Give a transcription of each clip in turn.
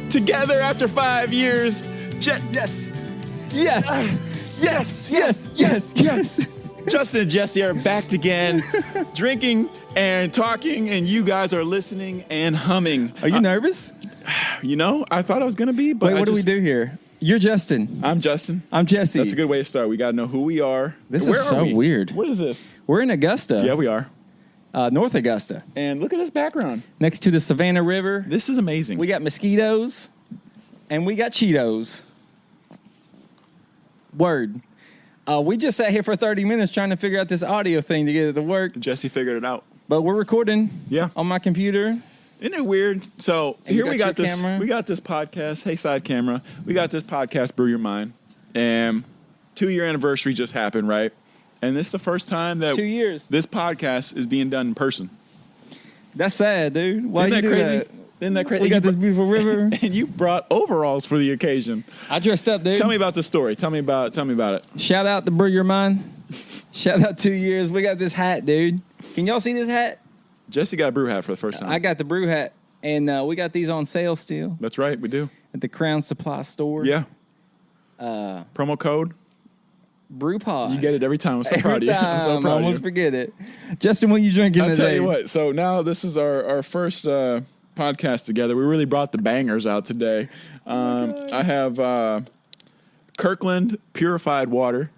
together after 5 years. Yes. Justin and Jesse are back again, drinking and talking, and you guys are listening and humming. Are you nervous? I thought I was going to be, but Wait, what do we do here? You're Justin. I'm Justin. I'm Jesse. That's a good way to start. We got to know who we are. This is so weird. What is this? We're in Augusta. Yeah, we are. North Augusta. And look at this background. Next to the Savannah River. This is amazing. We got mosquitoes, and we got Cheetos. Word. We just sat here for 30 minutes trying to figure out this audio thing to get it to work. Jesse figured it out. But we're recording on my computer. Isn't it weird? So here we got this. Camera. We got this podcast. Hey, side camera. We got this podcast, Brew Your Mind. And 2-year anniversary just happened, right? And this is the first time that 2 years this podcast is being done in person. That's sad, dude. Why Isn't that you do crazy? that? Isn't that crazy? We got this beautiful river. And you brought overalls for the occasion. I dressed up, dude. Tell me about the story. Tell me about it. Shout out to Brew Your Mind. Shout out 2 years. We got this hat, dude. Can y'all see this hat? Jesse got a brew hat for the first time. I got the brew hat, and we got these on sale still. That's right, we do. At the Crown Supply Store. Yeah. Promo code? BrewPod. You get it every time. I'm so proud of you. I'm so proud of you. I almost forget it. Justin, what you drinking today? I'll tell you what. So now this is our first podcast together. We really brought the bangers out today. I have Kirkland Purified Water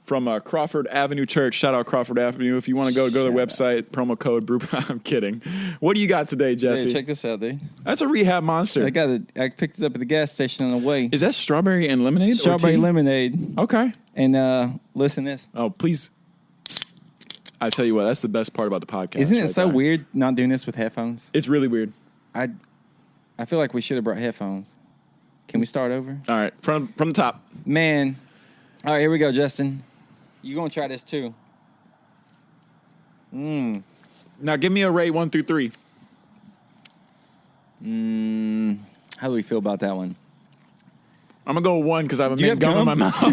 from Crawford Avenue Church. Shout out Crawford Avenue. If you want to go to their website, promo code Brew. I'm kidding. What do you got today, Jesse? Hey, check this out, dude. That's a Rehab Monster. I picked it up at the gas station on the way. Is that strawberry and lemonade? Strawberry lemonade. Okay. And listen to this. Oh, please. I tell you what, that's the best part about the podcast. Isn't it so weird not doing this with headphones? It's really weird. I feel like we should have brought headphones. Can we start over? All right, from the top. Man. All right, here we go, Justin. You're going to try this too. Now give me a rate 1 through 3. How do we feel about that one? I'm going to go 1 because I have a mint gum in my mouth.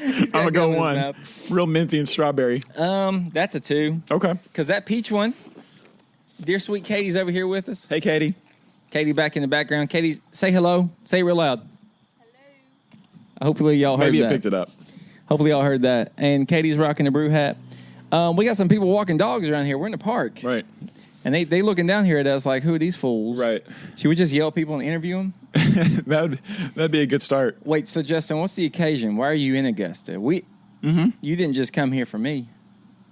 I'm going to go 1. Real minty and strawberry. That's a 2. Okay. Because that peach one, dear sweet Katie's over here with us. Hey, Katie. Katie back in the background. Katie, say hello. Say it real loud. Hello. Hopefully y'all heard that. Maybe it picked it up. Hopefully y'all heard that. And Katie's rocking a brew hat. We got some people walking dogs around here. We're in the park. Right. And they looking down here at us like, who are these fools? Right. Should we just yell at people and interview them? That'd be a good start. Wait, so Justin, what's the occasion? Why are you in Augusta? You didn't just come here for me.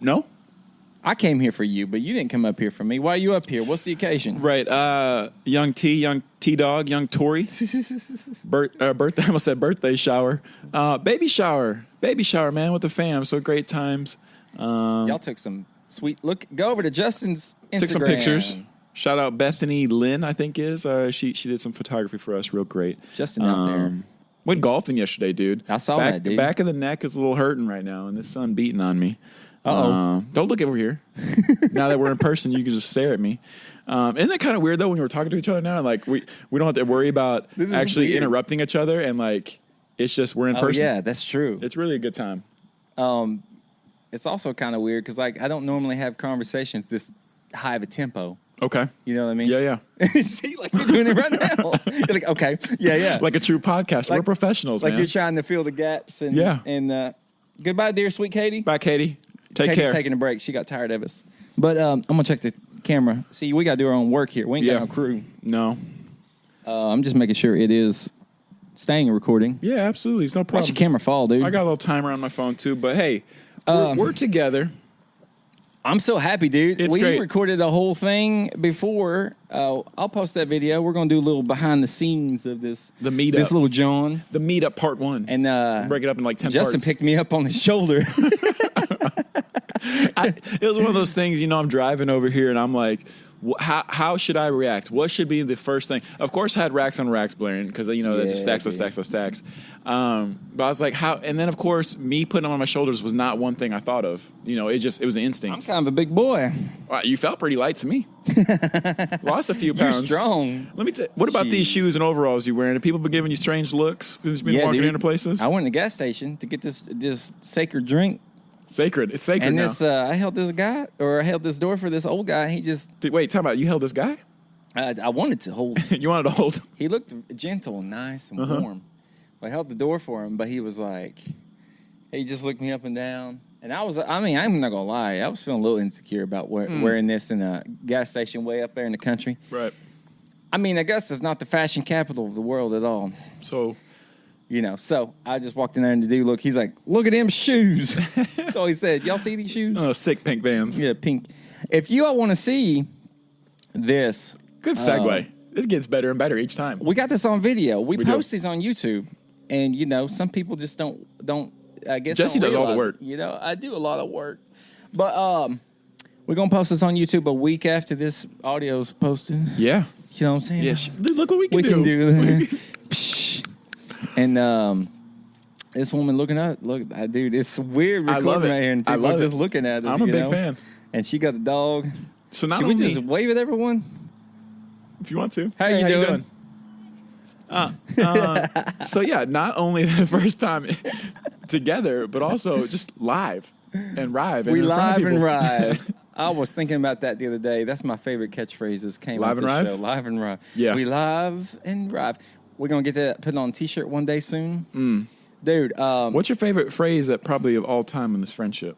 No? I came here for you, but you didn't come up here for me. Why are you up here? What's the occasion? Right. Young T-Dog, young Tori. Birthday, I almost said birthday shower. Baby shower, man, with the fam. So great times. Y'all took some sweet look. Go over to Justin's Instagram. Took some pictures. Shout out Bethany Lynn, I think is. She did some photography for us. Real great. Justin out there. Went golfing yesterday, dude. I saw that, dude. Back of the neck is a little hurting right now, and the sun beating on me. Don't look over here. Now that we're in person, you can just stare at me. Isn't that kind of weird though when we're talking to each other now? And like we don't have to worry about actually interrupting each other, and like it's just we're in person. Yeah, that's true. It's really a good time. It's also kind of weird because like I don't normally have conversations this high of a tempo. Okay. You know what I mean? Yeah. See, like you're doing it right now. You're like, okay, yeah. Like a true podcast. We're professionals, like man. You're trying to fill the gaps. And, And goodbye, dear sweet Katie. Bye, Katie. Take Katie's care. Taking a break. She got tired of us. But I'm going to check the camera. See, we got to do our own work here. We ain't got no crew. No. I'm just making sure it is staying recording. Yeah, absolutely. It's no problem. Watch your camera fall, dude. I got a little timer on my phone, too. But, hey, we're together. I'm so happy, dude. It's great. We recorded the whole thing before. I'll post that video. We're going to do a little behind the scenes of this. The meetup. This little John. The meetup part 1. And break it up in like 10 Justin parts. picked me up on the shoulder. It was one of those things, I'm driving over here and I'm like, how should I react? What should be the first thing? Of course, I had racks on racks blaring because, that's just stacks on stacks on stacks. But I was like, how? And then, of course, me putting them on my shoulders was not one thing I thought of. It was an instinct. I'm kind of a big boy. Wow, you felt pretty light to me. Lost a few You're pounds. strong. Let me tell you, what about these shoes and overalls you're wearing? Have people been giving you strange looks because you've been walking into places? I went to the gas station to get this sacred drink. Sacred. It's sacred now. And I held this door for this old guy. He just... Wait, talk about you held this guy? I wanted to hold him. You wanted to hold him? He looked gentle and nice and warm. I held the door for him, but he was like, he just looked me up and down. And I'm not going to lie. I was feeling a little insecure about wearing this in a gas station way up there in the country. Right. I mean, Augusta's not the fashion capital of the world at all. So, so I just walked in there and the dude he's like, look at them shoes. That's all he said. Y'all see these shoes? Oh, sick pink Vans. Yeah, pink. If you all want to see this. Good segue. This gets better and better each time. We got this on video. We post these on YouTube. And, some people just don't I guess Jesse does all the work. I do a lot of work. But we're going to post this on YouTube a week after this audio's posted. Yeah. You know what I'm saying? Yeah. Dude, look what we can do. We can do that. And this woman dude, it's weird recording right here. And people are just looking at us. I'm a big fan. And she got a dog. So Should we just wave at everyone? If you want to. How you doing? So yeah, not only the first time together, but also just live and rive. We live and rive. I was thinking about that the other day. That's my favorite catchphrases. Came live with and the rive? show. Live and rive. Yeah. We live and rive. We're gonna get that put on a T-shirt one day soon, dude. What's your favorite phrase that probably of all time in this friendship?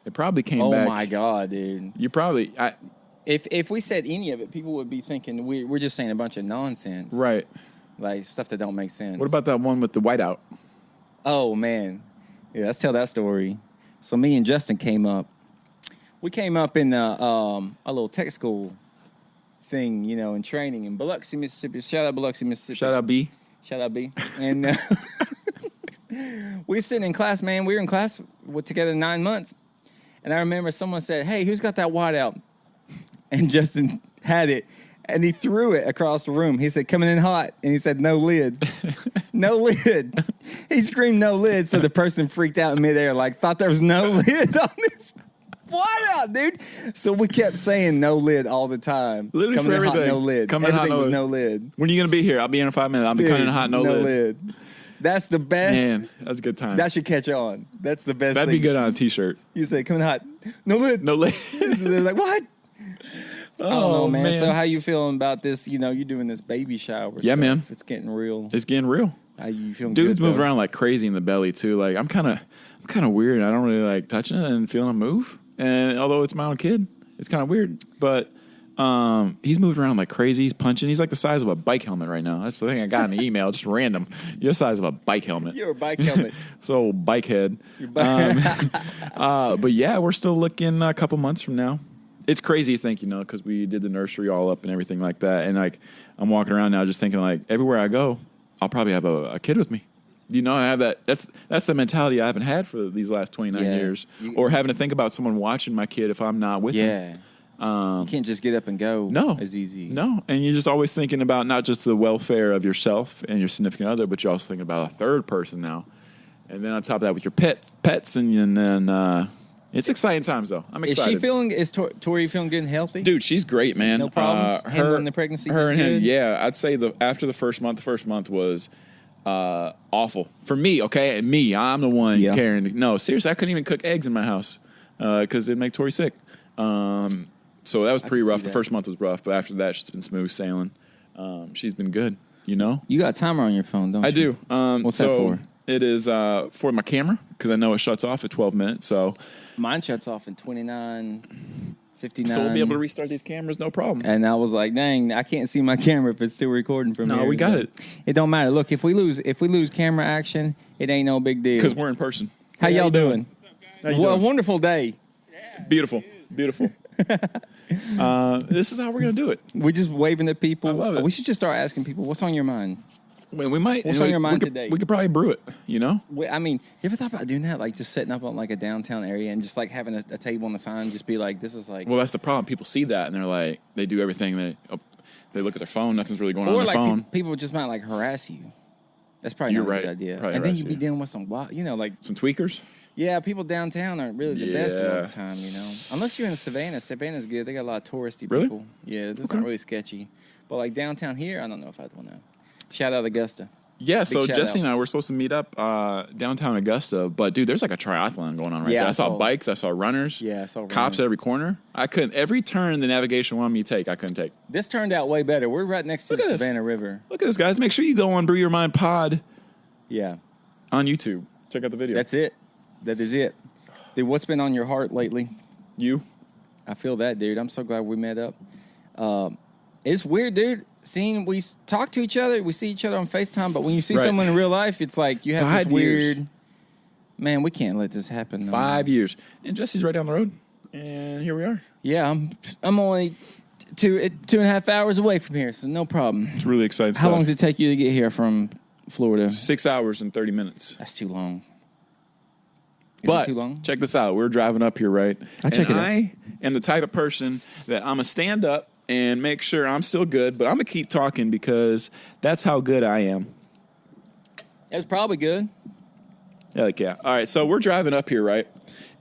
It probably came back. Oh my god, dude! You probably if we said any of it, people would be thinking we're just saying a bunch of nonsense, right? Like stuff that don't make sense. What about that one with the whiteout? Oh man, yeah. Let's tell that story. So me and Justin came up. We came up in a little tech school thing, in training in Biloxi, Mississippi. Shout out Biloxi, Mississippi. Shout out B. Shout out B. And we sitting in class, man. We were in class together 9 months. And I remember someone said, hey, who's got that whiteout? And Justin had it. And he threw it across the room. He said, coming in hot. And he said, no lid. No lid. He screamed, no lid. So the person freaked out in midair, thought there was no lid on this whiteout, dude. So we kept saying no lid all the time. Literally coming for in everything. Hot, no lid. Coming everything in hot, was no no lid. When are you going to be here? I'll be here in 5 minutes. I'll be coming in hot, no lid. That's the best. Man, that's a good time. That should catch on. That's the best That'd thing. be good on a T-shirt. You say, coming hot. No lid. No lid. They're like, what? Oh, I don't know, man. So how you feeling about this? You're doing this baby shower Yeah, stuff. man. It's getting real. It's getting real. How you feeling? Dudes good, move though? around like crazy in the belly too. I'm kind of weird. I don't really like touching it and feeling a move. And although it's my own kid, it's kind of weird. But he's moving around like crazy. He's punching. He's like the size of a bike helmet right now. That's the thing I got in the email, just random. You're the size of a bike helmet. You're a bike helmet. So bike head. But yeah, we're still looking a couple months from now. It's crazy to think, because we did the nursery all up and everything like that. And I'm walking around now just thinking everywhere I go, I'll probably have a kid with me. I have that. That's the mentality I haven't had for these last 29 years. Or having to think about someone watching my kid if I'm not with him. You can't just get up and go as easy. No. And you're just always thinking about not just the welfare of yourself and your significant other, but you're also thinking about a third person now. And then on top of that with your pets and then it's exciting times though. I'm excited. Is Tori feeling good and healthy? Dude, she's great, man. No problems? Handling the pregnancy? Her and him, good? yeah. I'd say after the first month was awful. For me, okay? And me, I'm the one carrying. No, seriously, I couldn't even cook eggs in my house because it'd make Tori sick. So that was pretty rough. The first month was rough, but after that, she's been smooth sailing. She's been good, You got a timer on your phone, don't you? I do. What's that for? It is for my camera because I know it shuts off at 12 minutes. So mine shuts off in 29:59. So we'll be able to restart these cameras, no problem. And I was like, dang, I can't see my camera if it's still recording from here. No, we got it. It don't matter. Look, if we lose camera action, it ain't no big deal. Because we're in person. How y'all doing? How you Well, a doing? wonderful day. Yeah, beautiful. This is how we're gonna do it. We're just waving at people. I love it. We should just start asking people, what's on your mind? We might. What's on your mind today? We could probably brew it. I mean, you ever thought about doing that? Like just setting up on like a downtown area and just like having a table on the sign, just be like, this is like. Well, that's the problem. People see that and they're like, they do everything. They look at their phone. Nothing's really going on Or their like phone. people just might like harass you. That's probably You're not a right. good idea. Probably and then harass you'd be you. dealing with some, like Some tweakers. Yeah, people downtown aren't really the best all Yeah. the time, Unless you're in Savannah. Savannah's good. They got a lot of touristy Really? people. Yeah, it's not really sketchy. But like downtown here, I don't know if I'd want to. Shout out Augusta. Yeah, so shout Jesse out. and I were supposed to meet up downtown Augusta, but dude, there's like a triathlon going on right Yeah, there. I saw I saw- bikes, I saw runners, Yeah, I saw cops runners. at every corner. I couldn't, every turn the navigation wanted me to take, I couldn't take. This turned out way better. We're right next to Look the at this. Savannah River. Look at this, guys. Make sure you go on Brew Your Mind Pod Yeah, on YouTube. Check out the video. that's it. That is it. Dude, what's been on your heart lately? You? I feel that, dude. I'm so glad we met up. It's weird, dude. We talk to each other, we see each other on FaceTime, but when you see Right. someone in real life, it's like you have 5 this weird. years. Man, we can't let this happen. No 5 more. years. And Jesse's right down the road. And here we are. Yeah, I'm only 2.5 hours away from here, so no problem. It's really exciting How stuff. long does it take you to get here from Florida? 6 hours and 30 minutes. That's too long. Is But it too long? check this out. We're driving up here, right? I'll check it out. I am the type of person that I'm going to stand up and make sure I'm still good, but I'm going to keep talking because that's how good I am. It's probably good. Yeah. All right, so we're driving up here, right?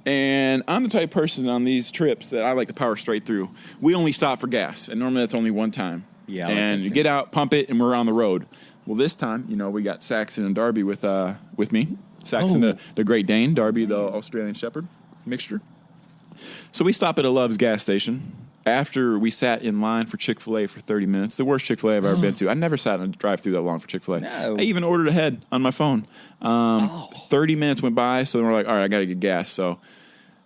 And I'm the type of person on these trips that I like to power straight through. We only stop for gas, and normally that's only one time. Yeah, I like And that you too. get out, pump it, and we're on the road. Well, this time, we got Saxon and Darby with me. Saxon, Oh. the Great Dane, Darby, the Australian Shepherd mixture. So we stop at a Love's gas station after we sat in line for Chick-fil-A for 30 minutes. The worst Chick-fil-A I've ever been to. I never sat in a drive-thru that long for Chick-fil-A. No. I even ordered ahead on my phone. 30 minutes went by, so then we're like, all right, I got to get gas. So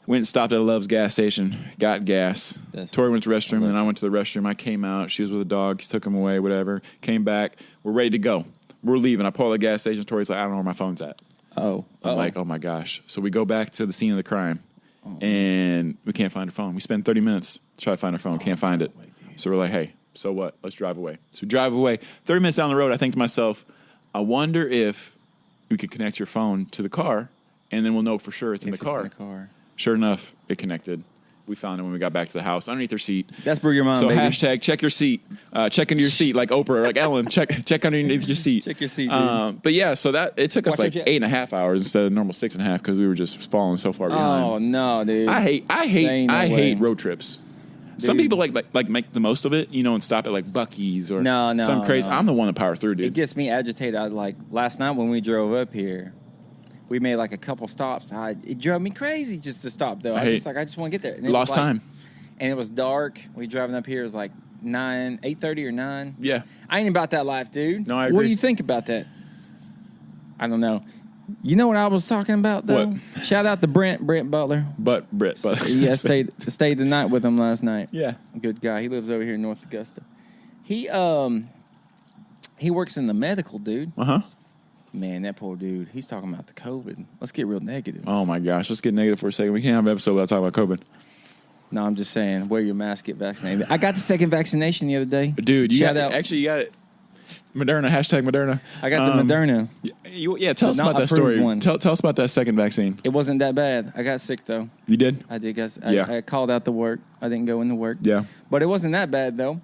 went and stopped at a Love's gas station, got gas. Tori went to the restroom, and I went to the restroom. I came out. She was with a dog. He took him away, whatever. Came back. We're ready to go. We're leaving. I pull out the gas station. Tori's like, I don't know where my phone's at. Oh. I'm like, oh my gosh. So we go back to the scene of the crime, and we can't find her phone. We spend 30 minutes to try to find her phone. Can't find it. So we're like, hey, so what? Let's drive away. So we drive away. 30 minutes down the road, I think to myself, I wonder if we could connect your phone to the car, and then we'll know for sure it's in the car. Sure enough, it connected. We found it when we got back to the house underneath her seat. That's Brew Your Mind, So baby. hashtag check your seat. Check into your seat like Oprah or like Ellen. Check underneath your seat. Check your seat, dude. But yeah, so that it took us Watch like your jet. 8.5 hours instead of normal 6.5 because we were just falling so far behind. Oh no, dude. I hate ain't no way. road trips. Some Dude. people like make the most of it, and stop at like Buc-ee's or No, some crazy. no. I'm the one to power through, It dude. gets me agitated. Like last night when we drove up here, we made like a couple stops. It drove me crazy just to stop though. I just want to get there. And it Lost was like- time. And it was dark. We driving up here. It was like 8:30 or 9. Yeah. I ain't about that life, dude. No, I What agree. do you think about that? I don't know. You know what I was talking about though? What? Shout out to Brent Butler. But Yeah, stayed the night with him last night. Yeah. Good guy. He lives over here in North Augusta. He works in the medical, dude. Uh huh. Man, that poor dude. He's talking about the COVID. Let's get real negative. Oh my gosh, let's get negative for a second. We can't have an episode without talking about COVID. No, I'm just saying, wear your mask, get vaccinated. I got the second vaccination the other day. Dude, you Shout got out. actually you got it. Moderna, hashtag Moderna. I got the Moderna. Yeah, tell us Not about that approved story. one. Tell us about that second vaccine. It wasn't that bad. I got sick though. You did? I did. Yeah. I called out to work. I didn't go into work. Yeah. But it wasn't that bad though.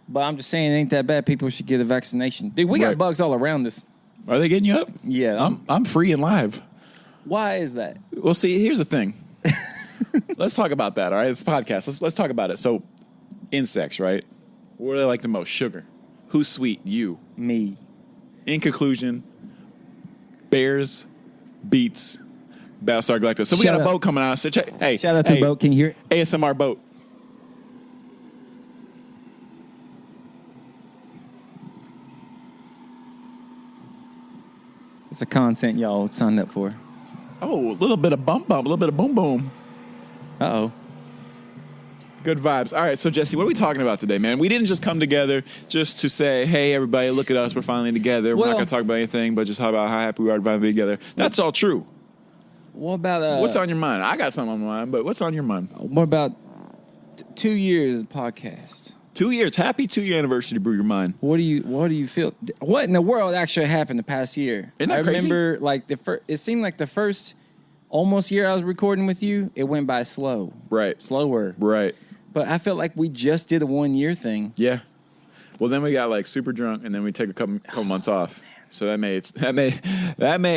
But I'm just saying, it ain't that bad. People should get a vaccination. Dude, we got Right. bugs all around us. Are they getting you up? Yeah. I'm free and live. Why is that? Well, see, here's the thing. Let's talk about that, all right? It's a podcast. Let's talk about it. So, insects, right? What do they like the most? Sugar. Who's sweet? You. Me. In conclusion, bears, beets, Battlestar Galactica. So we Shout got a out. boat coming out. So check. Hey, Shout out to hey, Boat. Can you hear it? ASMR boat. It's the content y'all signed up for. Oh, a little bit of bump, a little bit of boom, boom. Uh-oh. Good vibes. All right, so Jesse, what are we talking about today, man? We didn't just come together just to say, hey, everybody, look at us. We're finally together. We're not Well- going to talk about anything, but just talk about how happy we are to finally be together. That's all true. What about What's on your mind? I got something on my mind, but what's on your mind? what about 2 years of podcast? 2 years. Happy 2-year anniversary to Brew Your Mind. What do you feel? What in the world actually happened the past year? Isn't that I crazy? remember like it seemed like the first almost year I was recording with you, it went by slower. Right. But I felt like we just did a 1 year thing. Yeah. Well, then we got like super drunk, and then we take a couple months off. So that may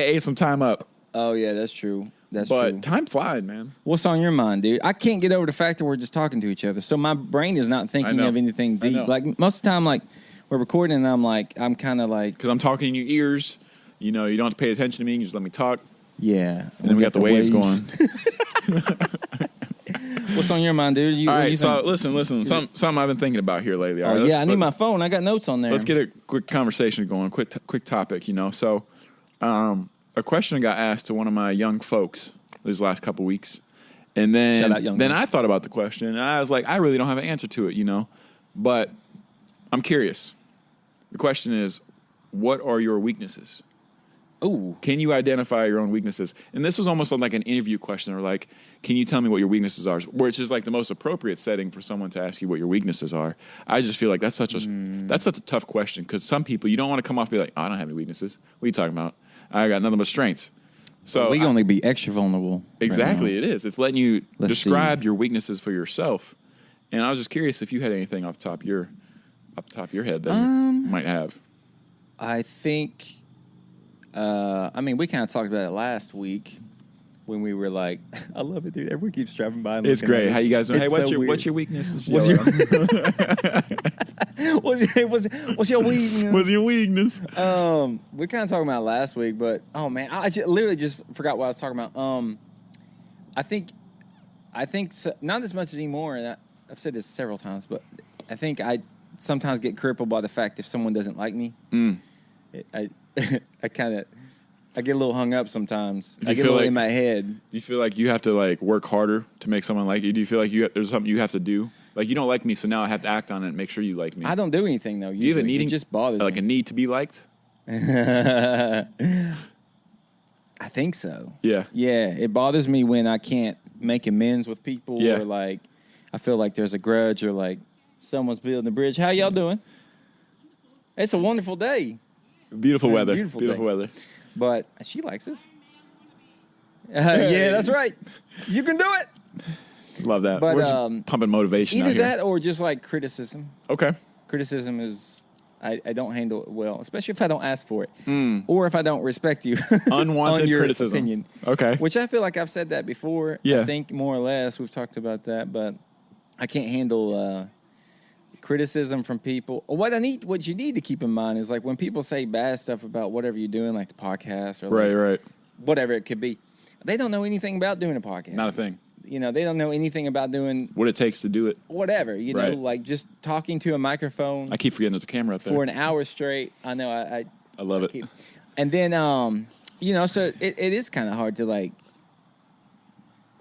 ate some time up. Oh yeah, that's true. That's But true. time flies, man. What's on your mind, dude? I can't get over the fact that we're just talking to each other. So my brain is not thinking know. of anything I know. deep. Like most of the time, like we're recording, and I'm kind of like, because I'm talking in your ears. You know, you don't have to pay attention to me. You just let me talk. Yeah. And then we got the waves going. What's on your mind, dude? All right, so listen. Something I've been thinking about here lately. All right, I need my phone. I got notes on there. Let's get a quick conversation going, quick topic, you know. So, a question got asked to one of my young folks these last couple weeks. And then, Shout out, young man. I thought about the question, and I was like, I really don't have an answer to it, you know. But I'm curious. The question is, what are your weaknesses? Ooh. Can you identify your own weaknesses? And this was almost like an interview question, or like, can you tell me what your weaknesses are? Which is like the most appropriate setting for someone to ask you what your weaknesses are. I just feel like that's such a tough question, because some people, you don't want to come off and be like, oh, I don't have any weaknesses. What are you talking about? I got nothing but strengths. So we can only be extra vulnerable. Exactly, right it is. It's letting you describe your weaknesses for yourself. And I was just curious if you had anything off the top of your head that you might have. I think. We kind of talked about it last week when we were like, I love it, dude. Everyone keeps driving by. And it's great. How you guys doing? Hey, what's your weakness? What's your what's your weakness? What's your weakness? We're kind of talking about it last week, but oh man, I literally just forgot what I was talking about. I think so, not as much anymore, and I've said this several times, but I think I sometimes get crippled by the fact if someone doesn't like me. I get a little hung up sometimes. I get a little in my head. Do you feel like you have to like work harder to make someone like you? Do you feel like there's something you have to do? Like, you don't like me, so now I have to act on it and make sure you like me. I don't do anything though. Do you have a needing? It just bothers me. Like a need to be liked? I think so. Yeah. Yeah, it bothers me when I can't make amends with people, or like I feel like there's a grudge, or like someone's building a bridge. How y'all doing? It's a wonderful day. Beautiful weather. Beautiful weather. But she likes us. Yeah, that's right. You can do it. Love that. But we're just pumping motivation either out here. that or just like criticism. Okay. Criticism is, I don't handle it well, especially if I don't ask for it. Or if I don't respect you. Unwanted on your criticism. Opinion. Okay. Which I feel like I've said that before. Yeah. I think more or less we've talked about that, but I can't handle criticism from people. What you need to keep in mind is like when people say bad stuff about whatever you're doing, like the podcast or right. whatever it could be, they don't know anything about doing a podcast. Not a thing. You know, they don't know anything about doing what it takes to do it. Whatever, you know, like just talking to a microphone. I keep forgetting there's a camera up there. For an hour straight. I know. I love it. And then, so it is kind of hard to like,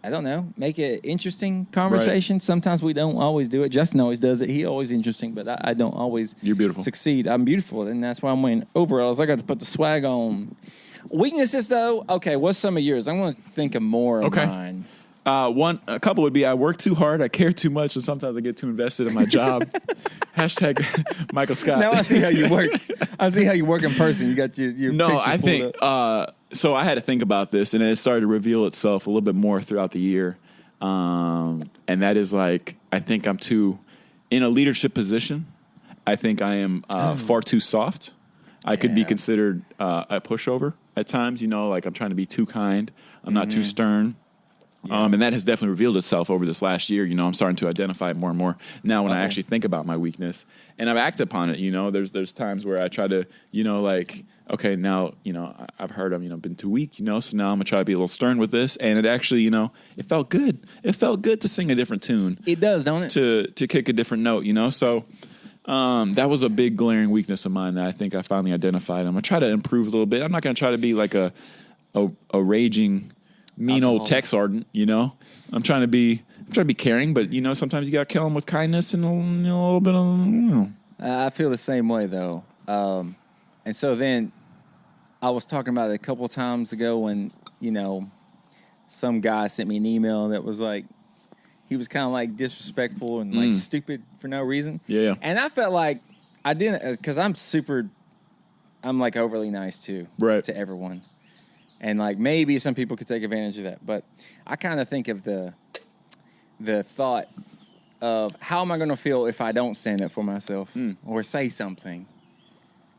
I don't know, make it interesting conversation. Right. Sometimes we don't always do it. Justin always does it. He always interesting, but I don't always. You're beautiful. Succeed. I'm beautiful, and that's why I'm wearing overalls. I got to put the swag on. Weaknesses, though. Okay, what's some of yours? I'm going to think of more of mine. A couple would be I work too hard, I care too much, and sometimes I get too invested in my job. Hashtag Michael Scott. Now I see how you work. I see how you work in person. You got your No, I think so I had to think about this, and it started to reveal itself a little bit more throughout the year. And that is like, I think I'm too in a leadership position. I think I am far too soft. I could be considered a pushover at times, you know, like I'm trying to be too kind. I'm not too stern. Yeah. And that has definitely revealed itself over this last year. You know, I'm starting to identify it more and more now when I actually think about my weakness, and I've acted upon it. You know, there's times where I try to, you know, like, okay, now, you know, I've heard I'm, you know, been too weak, you know, so now I'm gonna try to be a little stern with this, and it actually, you know, it felt good. It felt good to sing a different tune. It does, don't it? To kick a different note, you know. So that was a big glaring weakness of mine that I think I finally identified. I'm gonna try to improve a little bit. I'm not gonna try to be like a raging mean old Tex Ardent, you know. I'm trying to be caring, but you know, sometimes you gotta kill them with kindness and a little bit of, you know. I feel the same way though, and so then I was talking about it a couple of times ago when, you know, some guy sent me an email that was like, he was kind of like disrespectful and like stupid for no reason. Yeah. And I felt like I didn't, because I'm like overly nice too, to everyone. And like maybe some people could take advantage of that, but I kind of think of the thought of how am I going to feel if I don't stand up for myself or say something,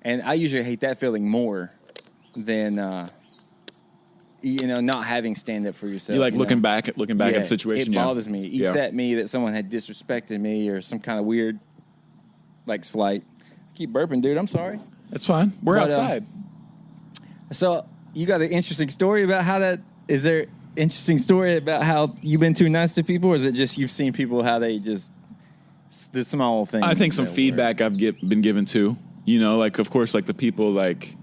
and I usually hate that feeling more than you know, not having stand up for yourself. You like looking back at the situation. It bothers me. It eats at me that someone had disrespected me or some kind of weird like slight. Keep burping, dude. I'm sorry. It's fine. We're outside. So you got an interesting story about how that? Is there interesting story about how you've been too nice to people, or is it just you've seen people how they just the small things? I think some feedback I've been given too. You know, like of course, like the people like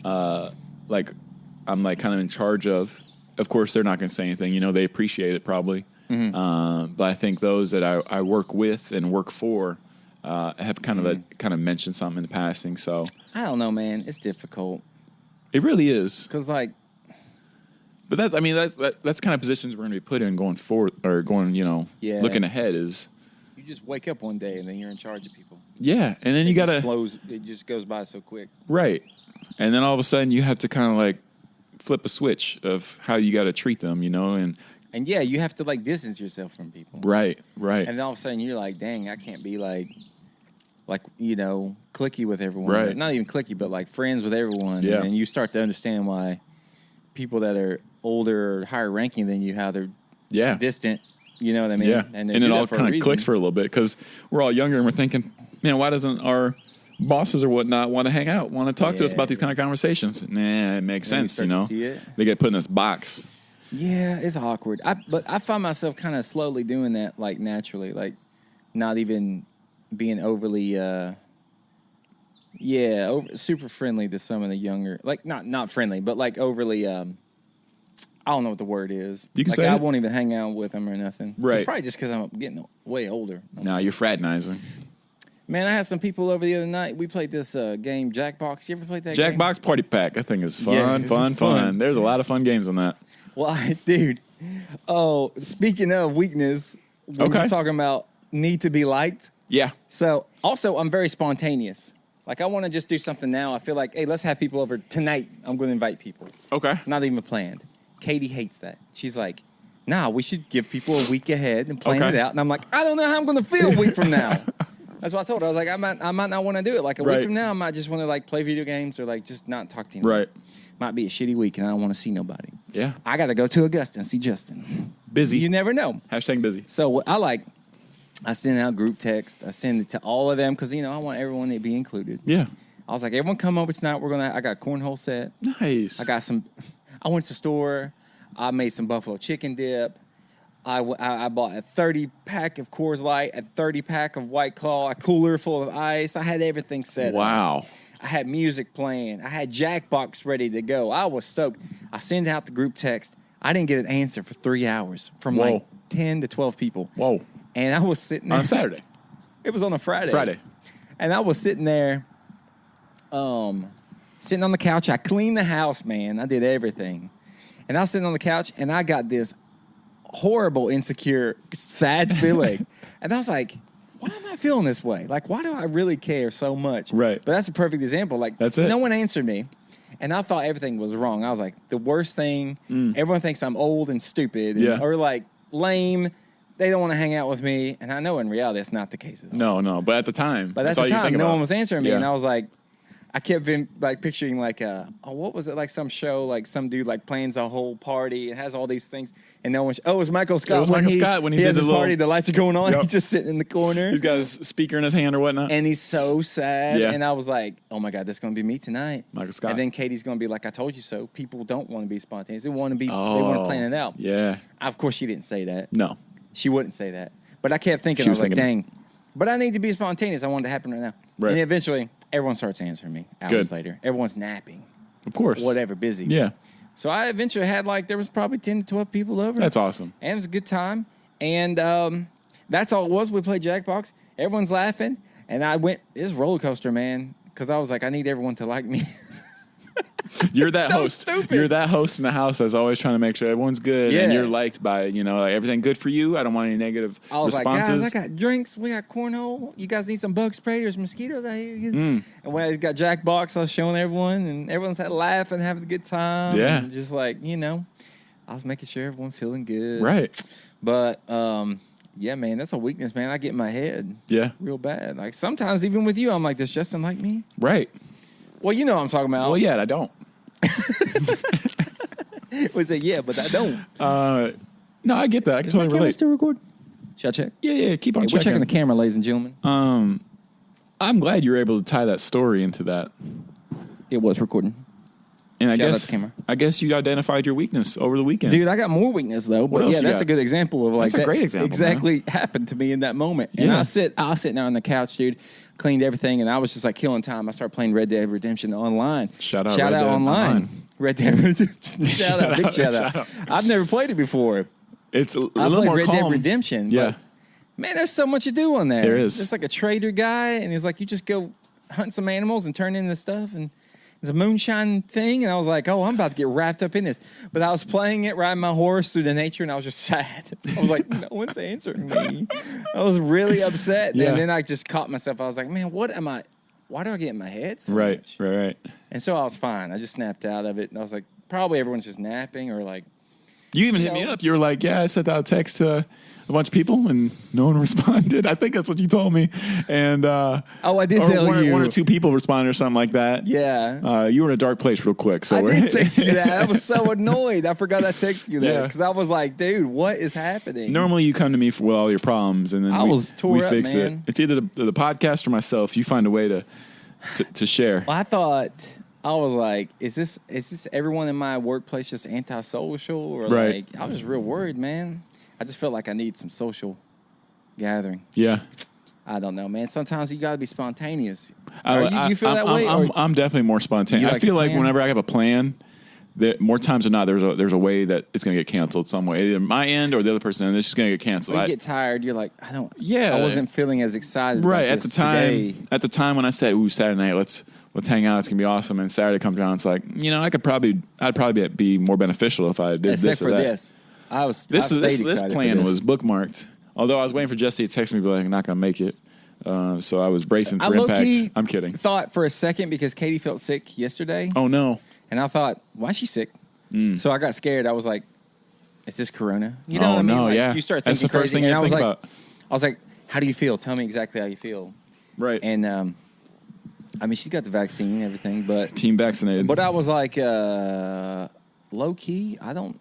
I'm like kind of in charge of. Of course, they're not going to say anything. You know, they appreciate it probably. Mm-hmm. But I think those that I work with and work for have kind of mentioned something in the passing. So I don't know, man. It's difficult. It really is. Because like, but that's kind of positions we're going to be put in going forward or going, looking ahead is. You just wake up one day and then you're in charge of people. Yeah, and then you got to. It just goes by so quick. Right, and then all of a sudden you have to kind of like flip a switch of how you got to treat them, and yeah, you have to like distance yourself from people. Right. And then all of a sudden you're like, dang, I can't be like clicky with everyone. Right. Not even clicky, but like friends with everyone. Yeah. And you start to understand why people that are older or higher ranking than you, how they're distant. You know what I mean? Yeah. And it all kind of clicks for a little bit because we're all younger and we're thinking, man, why doesn't our bosses or whatnot want to hang out, want to talk to us about these kind of conversations? Nah, it makes sense, They get put in this box. Yeah, it's awkward. But I find myself kind of slowly doing that, like naturally, like not even being overly, super friendly to some of the younger, like not friendly, but like overly. I don't know what the word is. You can like say I it. won't even hang out with them or nothing. Right. It's probably just because I'm getting way older. No, you're fraternizing. Man, I had some people over the other night. We played this game, Jackbox. You ever played that game? Jackbox Party Pack. That thing is fun. There's a lot of fun games on that. Well, dude. Oh, speaking of weakness, we're talking about need to be liked. Yeah. So, also, I'm very spontaneous. Like, I want to just do something now. I feel like, hey, let's have people over tonight. I'm going to invite people. Okay. Not even planned. Katie hates that. She's like, nah, we should give people a week ahead and plan it out. And I'm like, I don't know how I'm going to feel a week from now. That's what I told her. I was like, I might not want to do it. Like, a week from now, I might just want to, like, play video games or, like, just not talk to you. Right. Might be a shitty week, and I don't want to see nobody. Yeah. I got to go to Augusta and see Justin. Busy. You never know. Hashtag busy. So I send out group text. I send it to all of them because, I want everyone to be included. Yeah. I was like, everyone come over tonight. I got a cornhole set. Nice. I went to the store. I made some buffalo chicken dip. I bought a 30-pack of Coors Light, a 30-pack of White Claw, a cooler full of ice. I had everything set up. Wow. I had music playing. I had Jackbox ready to go. I was stoked. I sent out the group text. I didn't get an answer for 3 hours from like 10 to 12 people. Whoa. And I was sitting there. On Saturday. It was on a Friday. And I was sitting there, sitting on the couch. I cleaned the house, man. I did everything. And I was sitting on the couch, and I got this horrible, insecure, sad feeling. And I was like, why am I feeling this way? Like, why do I really care so much? Right. But that's a perfect example. Like, no one answered me. And I thought everything was wrong. I was like, the worst thing, everyone thinks I'm old and stupid or like lame. They don't want to hang out with me. And I know in reality that's not the case at all. No. But at the time, that's all the time. No one was answering me. Yeah. And I was like, I kept like picturing like what was it, like some show, like some dude like plans a whole party and has all these things, and no one. It was Michael Scott. It was Michael Scott when he did has his the party. The lights are going on. Yep. He's just sitting in the corner. He's got his speaker in his hand or whatnot, and he's so sad. Yeah. And I was like, oh my god, that's gonna be me tonight. Michael Scott. And then Katie's gonna be like, I told you so. People don't want to be spontaneous. They want to be. They want to plan it out. Yeah. Of course, she didn't say that. No. She wouldn't say that. But I kept thinking, I was like, dang. But I need to be spontaneous. I want it to happen right now. Right. And eventually, everyone starts answering me hours later. Everyone's napping. Of course. Whatever, busy. Yeah. So I eventually had there was probably 10 to 12 people over. That's awesome. And it was a good time. And that's all it was. We played Jackbox. Everyone's laughing. And it was a roller coaster, man. Because I was like, I need everyone to like me. You're that so host. Stupid. You're that host in the house that's always trying to make sure everyone's good and you're liked by, like everything good for you. I don't want any negative responses. I was like, guys, I got drinks. We got cornhole. You guys need some bug spray. There's mosquitoes out here. And when I got Jackbox, I was showing everyone, and everyone's laughing, having a good time. Yeah. And just I was making sure everyone feeling good. Right. But, yeah, man, that's a weakness, man. I get in my head. Yeah. Real bad. Like sometimes even with you, I'm like, does Justin like me? Right. Well, you know what I'm talking about. Well, yeah, I don't. We say, yeah, but I don't. No, I get that. I can totally relate. Still record? Should I check? Yeah. Keep on We're checking. checking the camera, ladies and gentlemen. I'm glad you were able to tie that story into that. It was recording. And Shout out to camera. I guess you identified your weakness over the weekend. Dude, I got more weakness though. What But else yeah, you that's got? a good example of like That's a great example, exactly happened to me in that moment. And Yeah. I was sitting there on the couch, dude, cleaned everything, and I was just like killing time. I started playing Red Dead Redemption online. Shout out Red Red Dead online. Online. Red Dead Redemption. Shout out. I've never played it before. It's a I little played more Red calm. Dead Redemption. Yeah. But, man, there's so much to do on there. There is. There's like a trader guy, and he's like, you just go hunt some animals and turn into stuff, and it's a moonshine thing. And I was like, oh, I'm about to get wrapped up in this. But I was playing it, riding my horse through the nature, and I was just sad. I was like, no one's answering me. I was really upset. Yeah. And then I just caught myself. I was like, man, why do I get in my head so much? Right. And so I was fine. I just snapped out of it. And I was like, probably everyone's just napping or like, You even hit me up. You were like, yeah, I sent out a text to a bunch of people and no one responded. I think that's what you told me. And oh, I did tell one, you. One or two people responded or something like that. Yeah. You were in a dark place real quick. So I did text you that. I was so annoyed. I forgot I texted you that Yeah. because I was like, dude, what is happening? Normally you come to me for all your problems and then I was tore we up, fix it. man. It's either the podcast or myself. You find a way to share. Well, I was like, is this everyone in my workplace just antisocial or Right. like? I was real worried, man. I just felt like I need some social gathering. Yeah. I don't know, man. Sometimes you got to be spontaneous. You feel that way? Or- I'm definitely more spontaneous. You I like feel to like plan? whenever I have a plan, more times than not, there's a way that it's going to get canceled some way, either my end or the other person, and it's just going to get canceled. When you get tired, you're like, I Yeah. wasn't feeling as excited. Right about at the this time. today. At the time when I said, "Ooh, Saturday night, let's hang out. It's gonna be awesome." And Saturday comes around, it's like, I'd probably be more beneficial if I did Except this or for that. this, This excited plan for this. was bookmarked. Although I was waiting for Jesse to text me, but like, I'm not gonna make it. So I was bracing for low-key impact. I'm kidding. Thought for a second because Katie felt sick yesterday, Oh no. and I thought, why is she sick? So I got scared. I was like, is this Corona? You know Oh what I mean? no, Like, yeah. You start That's thinking the first crazy, thing you and I was think like, about. how do you feel? Tell me exactly how you feel. Right. And I mean, she got the vaccine and everything, but Team vaccinated. I was like, low key, I don't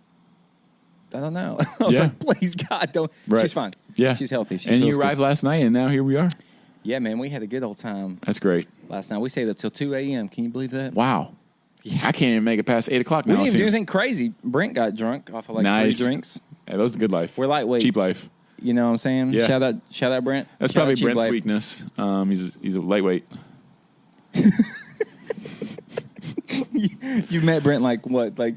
know. I was Yeah. like, please God, don't. Right. She's fine. Yeah. She's healthy. She and feels you good. arrived last night, and now here we are. Yeah, man, we had a good old time That's great. last night. We stayed up till 2 a.m. Can you believe that? Wow. I can't even make it past 8 o'clock We now. didn't it even do seems. anything crazy. Brent got drunk off of like Nice. 3 drinks. Yeah, that was the good life. We're lightweight. Cheap life. You know what I'm saying? Yeah. Shout out Brent. That's Shout out probably Cheap Brent's Life. weakness. He's a lightweight. You met Brent like what? Like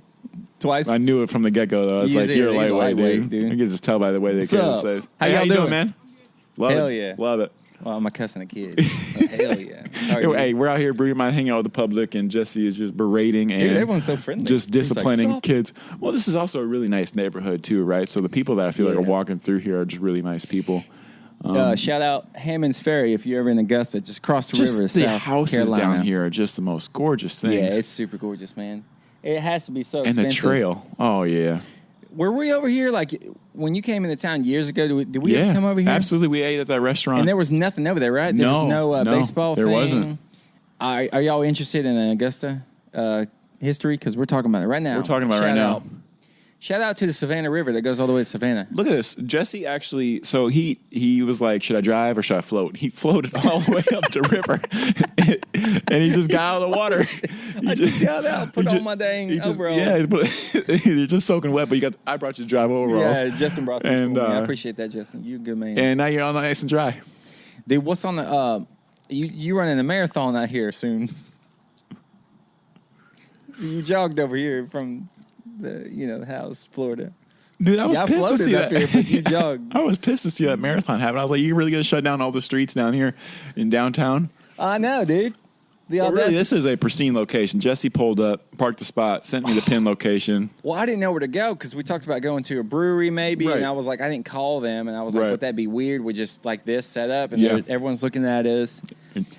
twice? I knew it from the get go. Though I was He like, is- "You're a he's a lightweight, lightweight, dude." dude. You can just tell by the way they What's kid up? says, How "Hey, y'all how you doing, doing? man?" Love Hell it. yeah. Love it. Well, I'm a cussing a kid. So hell yeah. How are you? Hey, we're out here, Brew Your Mind, hanging out with the public, and Jesse is just berating and Dude, everyone's so friendly. just He's like, disciplining "Sup?" kids. Well, this is also a really nice neighborhood too, right? So the people that I feel like Yeah. are walking through here are just really nice people. Shout out Hammond's Ferry if you're ever in Augusta. Just cross the Just river. the South houses Carolina. down here are just the most gorgeous things. Yeah, it's super gorgeous, man. It has to be so and expensive. the trail. Oh yeah. Were we over here like when you came into town years ago? Did we ever come over here? Absolutely. We ate at that restaurant. And there was nothing over there, right? There was no baseball there thing. wasn't. Are y'all interested in Augusta history? Because we're talking about it right now. We're talking about it right now. Shout out to the Savannah River that goes all the way to Savannah. Look at this. Jesse actually, so he was like, should I drive or should I float? He floated all the way up the river and he just got out of the water. I just got out, put on my dang overalls. Yeah, you're just soaking wet, but I brought you to drive overalls. Yeah, Justin brought this And, for me. I appreciate that, Justin. You're a good man. And now you're all nice and dry. Dude, what's on the you running a marathon out here soon? You jogged over here from the house, Florida. Dude, I was I pissed to see floated up that. here, but you jogged. I was pissed to see that marathon happen. I was like, you really going to shut down all the streets down here in downtown? I know, dude. The But really, audacity. this is a pristine location. Jesse pulled up, parked the spot, sent me the pin location. Well, I didn't know where to go because we talked about going to a brewery maybe, Right. and I was like, I didn't call them, and I was like, Right. would that be weird? We just like this set up, and Yeah. everyone's looking at us.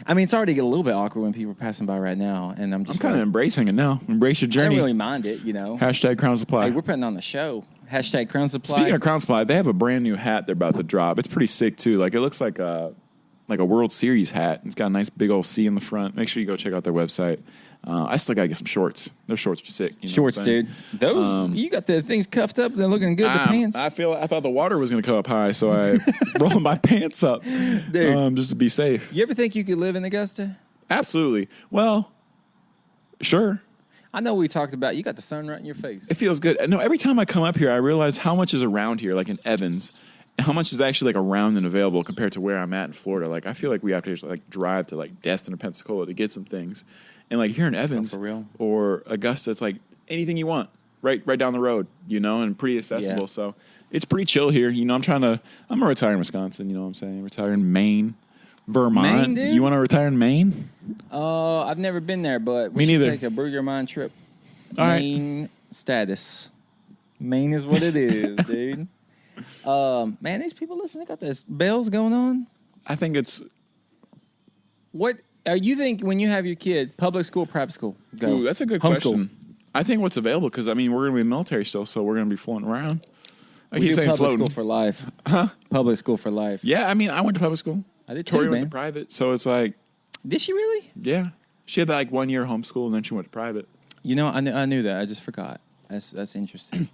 I mean, it's already a little bit awkward when people are passing by right now, and I'm I'm just kind of like, embracing it now. Embrace your I journey. don't really mind it, Hashtag Crown Supply. Hey, we're putting on the show. Hashtag Crown Supply. Speaking of Crown Supply, they have a brand new hat they're about to drop. It's pretty sick too. Like it looks like a World Series hat. It's got a nice big old C in the front. Make sure you go check out their website. I still gotta get some shorts. Those shorts are sick. You know Shorts, what I'm saying? dude. Those you got the things cuffed up. They're looking good. The pants. I thought the water was gonna come up high, so I rolled my pants up, Dude. just to be safe. You ever think you could live in Augusta? Absolutely. Well, sure. I know we talked about you got the sun right in your face. It feels good. No, every time I come up here, I realize how much is around here, like in Evans, and how much is actually like around and available compared to where I'm at in Florida. Like I feel like we have to like drive to like Destin or Pensacola to get some things, and like here in Evans for real? or Augusta, it's like anything you want, right down the road, you know, and pretty accessible. Yeah. So it's pretty chill here. You know, I'm gonna retire in Wisconsin. You know what I'm saying? Retire in Maine, Vermont. Maine, dude? You want to retire in Maine? I've never been there, but we Me should neither. take a Brew Your Mind trip. All right. Maine status. Maine is what it is, dude. Man, these people listen. They got those bells going on. I think it's. What you think when you have your kid? Public school, private school? Go. Ooh, that's a good Homeschool. question. I think what's available because I mean we're gonna be military still, so we're gonna be floating around. I We keep do saying public floating. school for life. Huh? Public school for life. Yeah, I mean I went to public school. I did Tori too, went man. to private, so it's like Did she really? yeah, she had like 1 year homeschool and then she went to private. You know, I knew that. I just forgot. That's interesting.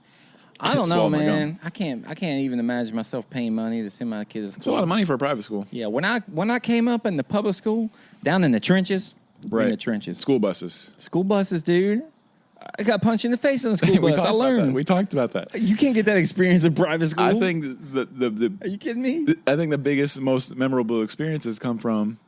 I don't know, Swallow my man. I can't even imagine myself paying money to send my kid to It's a school. lot of money for a private school. Yeah, when I came up in the public school, down in the trenches, Right. in the trenches, School buses. school buses, dude. I got punched in the face on the school we bus. talked I about that. learned. We talked about that. You can't get that experience in private school. I think the Are you kidding me? I think the biggest, most memorable experiences come from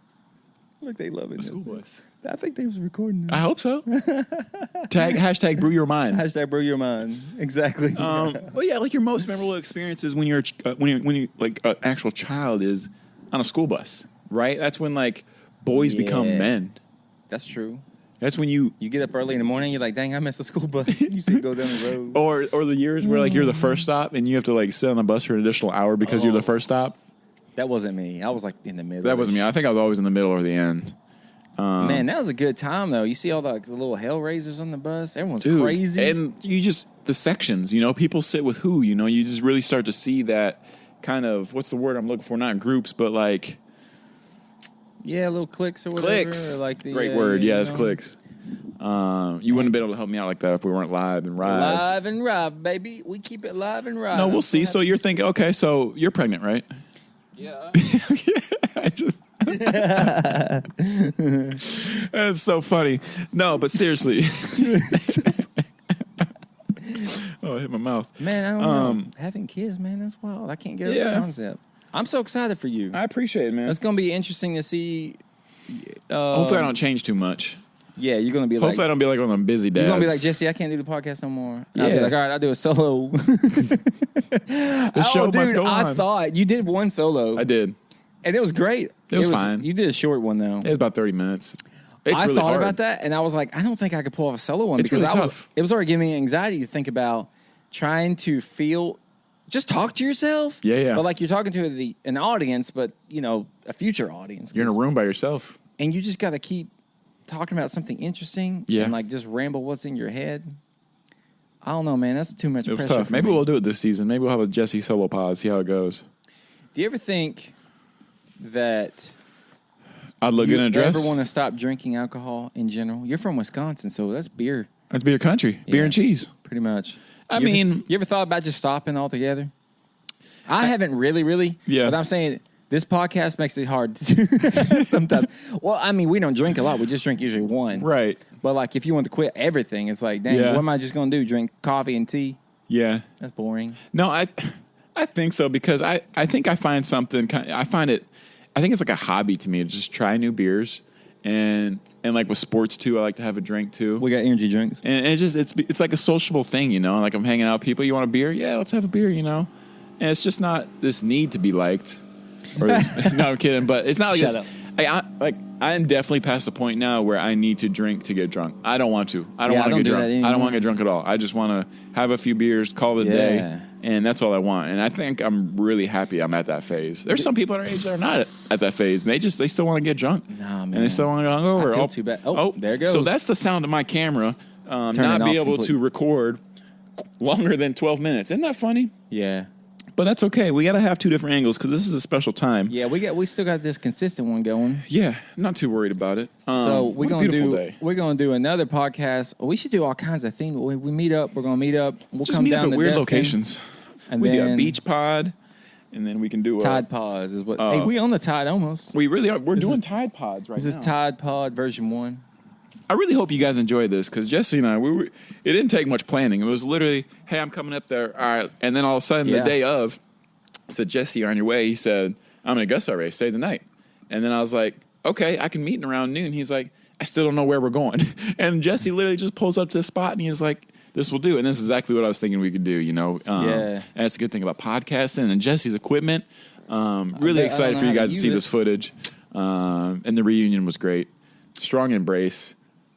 Look, they love it. a school bus. I think they was recording. I hope so. Hashtag Brew Your Mind. Hashtag Brew Your Mind. Exactly. Well, yeah, like your most memorable experiences when you're when you like an actual child is on a school bus, right? That's when like boys become Yeah. men. That's true. That's when you You get up early in the morning. You're like, dang, I missed the school bus. You see it go down the road. or the years where like you're the first stop and you have to like sit on the bus for an additional hour because you're the first stop. That wasn't me. I was like in the middle. That wasn't me. I think I was always in the middle or the end. Man, that was a good time though. You see all the little hell raisers on the bus. Everyone's Dude, crazy. and you just the sections, you know, people sit with who, you know, you just really start to see that kind of what's the word I'm looking for? Not groups, but like yeah, little clicks or whatever. clicks. Or like the, Great word, yeah, it's know. clicks. You wouldn't have been able to help me out like that if we weren't live and rive. Live and rive, baby. We keep it live and rive. No, we'll see. So you're thinking, okay, so you're pregnant, right? yeah. I just that's so funny. No, but seriously. Oh, I hit my mouth. Man, I don't know. Having kids, man, that's wild. I can't get over the Yeah. concept. I'm so excited for you. I appreciate it, man. It's gonna be interesting to see. Hopefully I don't change too much. Yeah, you're gonna be Hopefully I like. don't be like one of them busy dads. You're gonna be like, Jesse, I can't do the podcast no more. And I'll be Yeah. like, all right, I'll do a solo. The show must go I on. thought you did one solo. I did. And it was great. It was fine. You did a short one though. It was about 30 minutes. It's I really thought hard. about that, and I was like, I don't think I could pull off a solo one It's because really I was. tough. It was already giving me anxiety to think about trying to feel. Just talk to yourself. Yeah, yeah. But like you're talking to an audience, but you know a future audience. You're in a room by yourself. and you just got to keep talking about something interesting. Yeah. And like just ramble what's in your head. I don't know, man. That's too much It was pressure. tough. For Maybe me. we'll do it this season. Maybe we'll have a Jesse solo pod, see how it goes. Do you ever think that I'd look you good in a dress. ever want to stop drinking alcohol in general? You're from Wisconsin, so that's beer, That's beer country. Beer Yeah. and cheese. pretty much. I You ever- mean- you ever thought about just stopping altogether? I haven't really. Yeah. But I'm saying this podcast makes it hard sometimes. Well, I mean, we don't drink a lot. We just drink usually one. Right. But like, if you want to quit everything, it's like, dang, Yeah. what am I just going to do? Drink coffee and tea? Yeah. That's boring. No, I think so because I think I find something I think it's like a hobby to me to just try new beers and like with sports too, I like to have a drink too. We got energy drinks. And it's like a sociable thing, you know. Like I'm hanging out with people. You want a beer? Yeah, let's have a beer, you know. And it's just not this need to be liked. Or this, no, I'm kidding. But it's not like Shut this, up. I'm definitely past the point now where I need to drink to get drunk. I don't want to. I don't Yeah, want I to don't get do drunk. that I anymore. don't want to get drunk at all. I just want to have a few beers, call it a Yeah. day, and that's all I want. And I think I'm really happy I'm at that phase. There's some people at our age that are not at that phase, and they still want to get drunk. Nah, man. And they still want to go hungover. I feel too bad. Oh, there it goes. So that's the sound of my camera Turn not it be off able to completely. record longer than 12 minutes. Isn't that funny? Yeah. But that's okay. We got to have two different angles because this is a special time. Yeah, we still got this consistent one going. Yeah, I'm not too worried about it. So we're gonna do another podcast. We should do all kinds of things. We meet up. We're gonna meet up. We'll just come meet down up to at weird Destin, locations. and we do a then beach pod, and then we can do Tide Pods is what. Hey, we on the Tide almost. We really are. We're doing Tide Pods right now. This is Tide Pod version 1. I really hope you guys enjoyed this because Jesse and I, it didn't take much planning. It was literally, hey, I'm coming up there. All right. And then all of a sudden, the day of, I said, Jesse, you're on your way. He said, I'm in Augusta already. Stay the night. And then I was like, okay, I can meet in around noon. He's like, I still don't know where we're going. And Jesse literally just pulls up to the spot and he's like, this will do. And this is exactly what I was thinking we could do, you know. And that's a good thing about podcasting and Jesse's equipment. Really excited for you guys to see this footage. And the reunion was great. Strong embrace.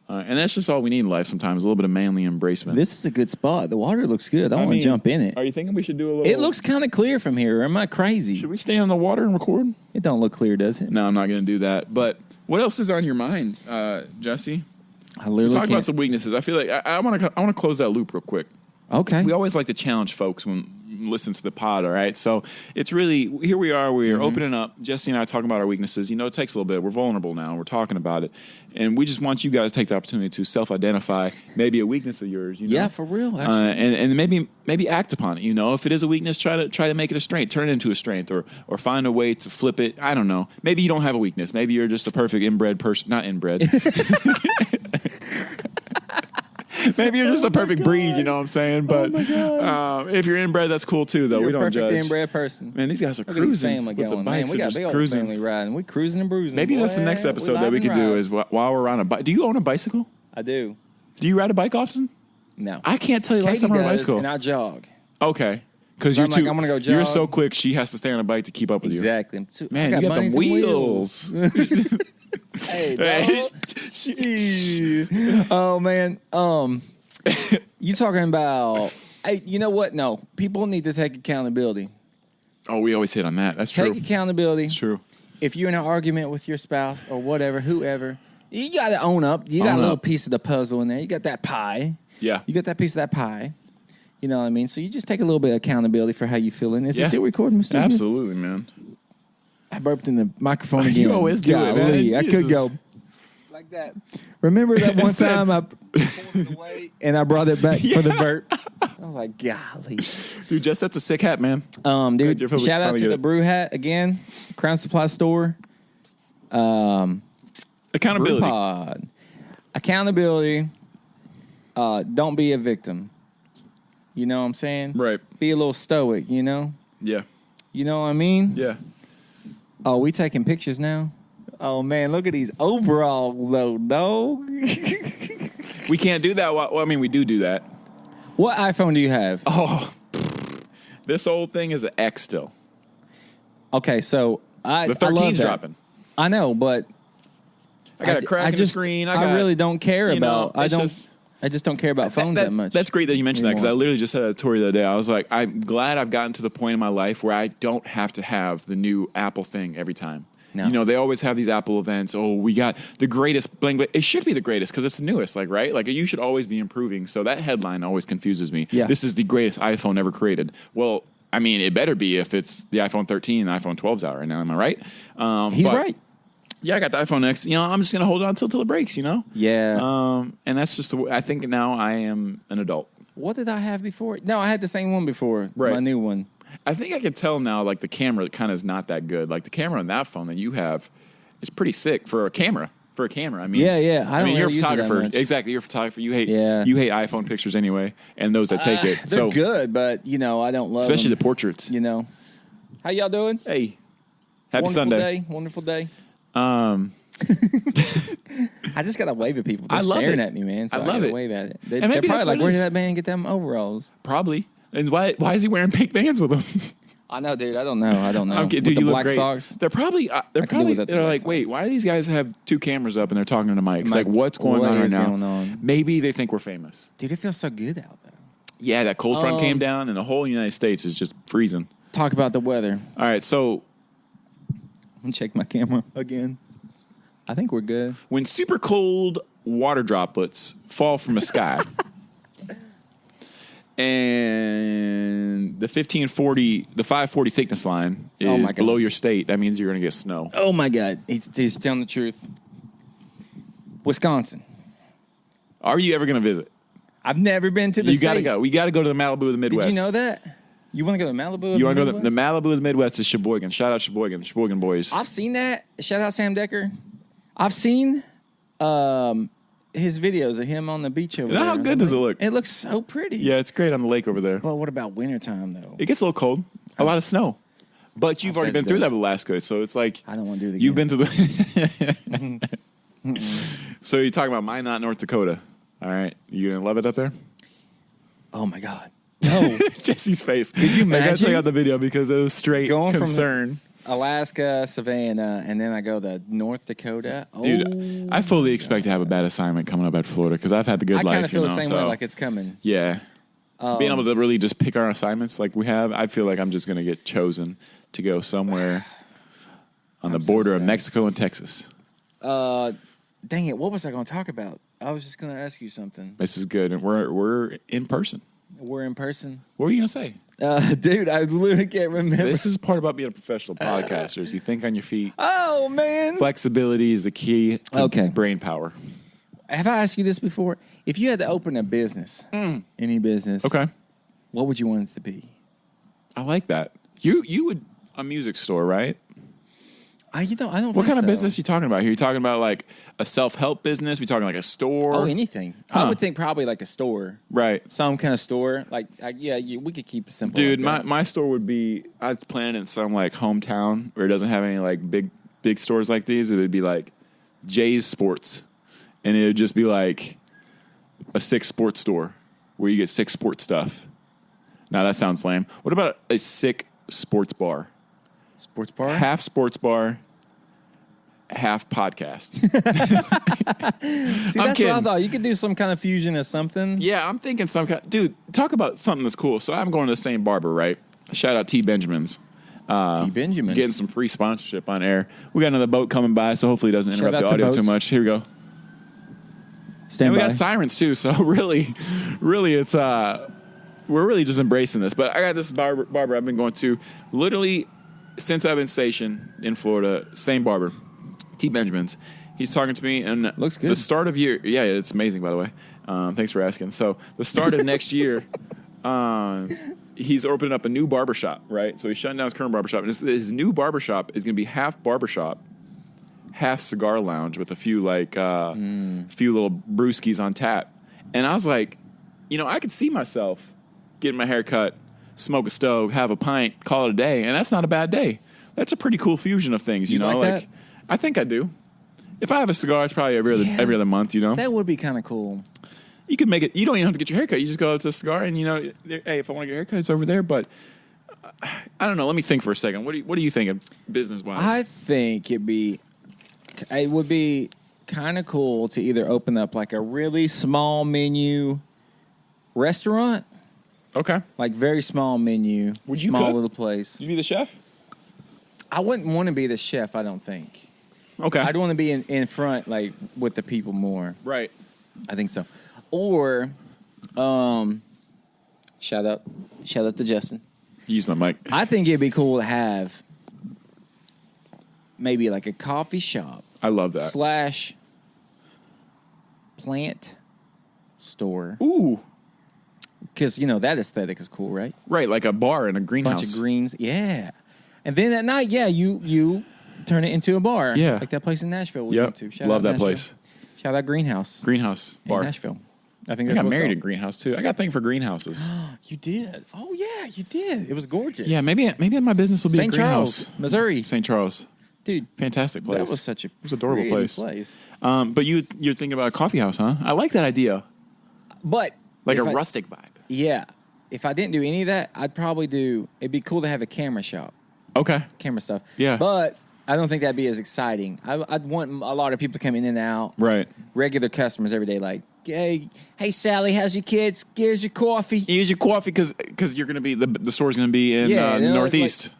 And that's just all we need in life sometimes, a little bit of manly embracement. This is a good spot. The water looks good. I want to jump in it. Are you thinking we should do a little... It looks kind of clear from here. Am I crazy? Should we stay on the water and record? It don't look clear, does it? No, I'm not going to do that. But what else is on your mind, Jesse? I literally Talk about some weaknesses. I feel like I want to close that loop real quick. Okay. We always like to challenge folks when listen to the pod, all right? So it's really, here we are, we're opening up. Jesse and I are talking about our weaknesses. You know, it takes a little bit. We're vulnerable now. We're talking about it. And we just want you guys to take the opportunity to self-identify maybe a weakness of yours, you know? Yeah, for real, actually. And maybe act upon it, you know? If it is a weakness, try to make it a strength. Turn it into a strength or find a way to flip it. I don't know. Maybe you don't have a weakness. Maybe you're just a perfect inbred person. Not inbred. Maybe you're just a perfect breed, you know what I'm saying? But if you're inbred, that's cool too, though. You're we don't judge. Perfect inbred person. Man, these guys are Look cruising with the going, bikes. man, we got a big old cruising. family riding. We cruising and bruising. Maybe that's the next episode that we could do is while we're on a bike. Do you own a bicycle? I do. Do you ride a bike often? No. I can't tell you last time I rode a bicycle. And I jog. Okay. Because you're I'm gonna go jog. You're so quick, she has to stay on a bike to keep up with you. Exactly. Man, you got them wheels. Hey, dog. Oh, man. You talking about... Hey, you know what? No. People need to take accountability. Oh, we always hit on that. That's true. Take accountability. It's true. If you're in an argument with your spouse or whatever, whoever, you got to own up. You got a little piece of the puzzle in there. You got that pie. Yeah. You got that piece of that pie. You know what I mean? So you just take a little bit of accountability for how you feeling. Is it still recording, Mr. Absolutely, man. I burped in the microphone again. You always do it, man. I could go like that. Remember that one time I pulled it away and I brought it back for the burp? I was like, golly. Dude, that's a sick hat, man. Dude, shout out to the Brew Hat again. Crown Supply Store. Accountability. Brew Pod. Accountability. Don't be a victim. You know what I'm saying? Right. Be a little stoic, you know? Yeah. You know what I mean? Yeah. Oh, we taking pictures now? Oh, man, look at these overalls, though, dog. We can't do that. Well, I mean, we do that. What iPhone do you have? Oh, this old thing is an X still. Okay, so the 13's dropping. I know, but I got a crack in the screen. I really don't care about. I just don't care about phones that much. That's great that you mentioned that because I literally just said that to Tori the other day. I was like, I'm glad I've gotten to the point in my life where I don't have to have the new Apple thing every time. No. You know, they always have these Apple events. Oh, we got the greatest bling. It should be the greatest because it's the newest, right? Like, you should always be improving. So that headline always confuses me. Yeah. This is the greatest iPhone ever created. Well, I mean, it better be if it's the iPhone 13 and iPhone 12's out right now. Am I right? He's right. Yeah, I got the iPhone X. You know, I'm just going to hold on till it breaks, you know? Yeah. And that's just I think now I am an adult. What did I have before? No, I had the same one before. Right. My new one. I think I can tell now, like, the camera kind of is not that good. Like, the camera on that phone that you have is pretty sick for a camera. I mean, yeah. I mean, you're a use it that photographer. much. Exactly, you're a photographer. You hate iPhone pictures anyway, and those that take it. They're good, but you know, I don't love especially them, the portraits. You know, how y'all doing? Hey, happy Sunday. Wonderful day. I just gotta wave at people. They're staring at me, man. So I love it. Wave at it. They're probably like, "Where did that man get them overalls?" Probably. And why is he wearing pink bands with them? I know, dude. I don't know. Dude, with the you black look great. Socks. They're probably they're like, wait, why do these guys have two cameras up and they're talking to the mics? Like, what's going on right now? Maybe they think we're famous. Dude, it feels so good out there. Yeah, that cold front came down and the whole United States is just freezing. Talk about the weather. All right, so I'm gonna check my camera again. I think we're good. When super cold water droplets fall from a sky, and the 540 thickness line is below your state. That means you're going to get snow. Oh my God, he's telling the truth. Wisconsin. Are you ever going to visit? I've never been to the You got to go. We got to go to the Malibu of the Midwest. Did you know that? You want to go to Malibu? You want to go to the Malibu of the Midwest is Sheboygan. Shout out Sheboygan, the Sheboygan boys. I've seen that. Shout out Sam Decker. I've seen his videos of him on the beach over there. How good does it look? It looks so pretty. Yeah, it's great on the lake over there. But what about wintertime, though? It gets a little cold. A lot of snow. But you've already been through that with Alaska, so it's like... I don't want to do it again. You've been to the... So you're talking about Minot, North Dakota. All right. You going to love it up there? Oh, my God. No. Jesse's face. Did you imagine? I got to check out the video because it was straight going concern. From Alaska, Savannah, and then I go to North Dakota. Dude, I fully expect to have a bad assignment coming up at Florida because I've had the good life. I kind of feel the same way, like it's coming. Yeah. Being able to really just pick our assignments like we have, I feel like I'm just going to get chosen to go somewhere on the border of Mexico and Texas. Dang it, what was I going to talk about? I was just going to ask you something. This is good. And we're in person. We're in person. What were you going to say? Dude, I literally can't remember. This is part about being a professional podcaster. You think on your feet. Oh, man. Flexibility is the key to brain power. Have I asked you this before? If you had to open a business, any business, what would you want it to be? I like that. You would a music store, right? I don't. What kind of business are you talking about here? You talking about like a self-help business? We talking like a store? Oh, anything. I would think probably like a store, right? Some kind of store. Like, we could keep it simple. Dude, my store would be. I'd plan it in some like hometown where it doesn't have any like big stores like these. It would be like Jay's Sports, and it would just be like a Six Sports store where you get Six sports stuff. Now that sounds lame. What about a sick sports bar? Sports bar? Half sports bar, half podcast. See, that's what I thought. You could do some kind of fusion of something. Yeah, I'm thinking some kind. Dude, talk about something that's cool. So I'm going to the same barber, right? Shout out T. Benjamin's. T. Benjamin's. Getting some free sponsorship on air. We got another boat coming by, so hopefully it doesn't interrupt the audio too much. Here we go. Stand by. We got sirens too, so really, it's we're really just embracing this. But I got this barber I've been going to literally since I've been stationed in Florida. Same barber, T. Benjamin's. He's talking to me, and looks good. The start of year, yeah, it's amazing, by the way. Thanks for asking. So the start of next year, he's opening up a new barbershop, right? So he's shutting down his current barbershop, and his new barbershop is going to be half barbershop, half cigar lounge with a few few little brewskis on tap. And I was like, I could see myself getting my hair cut, smoke a stove, have a pint, call it a day, and that's not a bad day. That's a pretty cool fusion of things, you know. Like that? I think I do. If I have a cigar, it's probably every other month, That would be kind of cool. You could make it. You don't even have to get your haircut. You just go out to the cigar, and hey, if I want to get a haircut, it's over there. But I don't know. Let me think for a second. What do you think of business wise? I think it would be kind of cool to either open up like a really small menu restaurant. Okay. Like very small menu. Would you small cook? little place. You be the chef? I wouldn't want to be the chef, I don't think. Okay. I'd want to be in front, like with the people more. Right. I think so. Or, shout out to Justin. Use my mic. I think it'd be cool to have maybe like a coffee shop. I love that. / plant store. Ooh. Because, that aesthetic is cool, right? Right, like a bar in a greenhouse. Bunch of greens. Yeah. And then at night, you turn it into a bar. Yeah. Like that place in Nashville we yep. went to. Shout Love out that Nashville. place. Shout out Greenhouse. Greenhouse bar. In Nashville. I think I that's got married in Greenhouse, too. I got a thing for greenhouses. You did? Oh, yeah, you did. It was gorgeous. Yeah, maybe my business will be St. a greenhouse. Charles, Missouri. St. Charles. Dude. Fantastic place. That was such a adorable place. place. But you're thinking about a coffee house, huh? I like that idea. But. Like a rustic vibe. Yeah. If I didn't do any of that, I'd probably it'd be cool to have a camera shop. Okay. Camera stuff. Yeah. But I don't think that'd be as exciting. I'd want a lot of people to come in and out. Right. Regular customers every day, like, hey Sally, how's your kids? Here's your coffee. Here's your coffee because you're going to be, the store's going to be in the Northeast.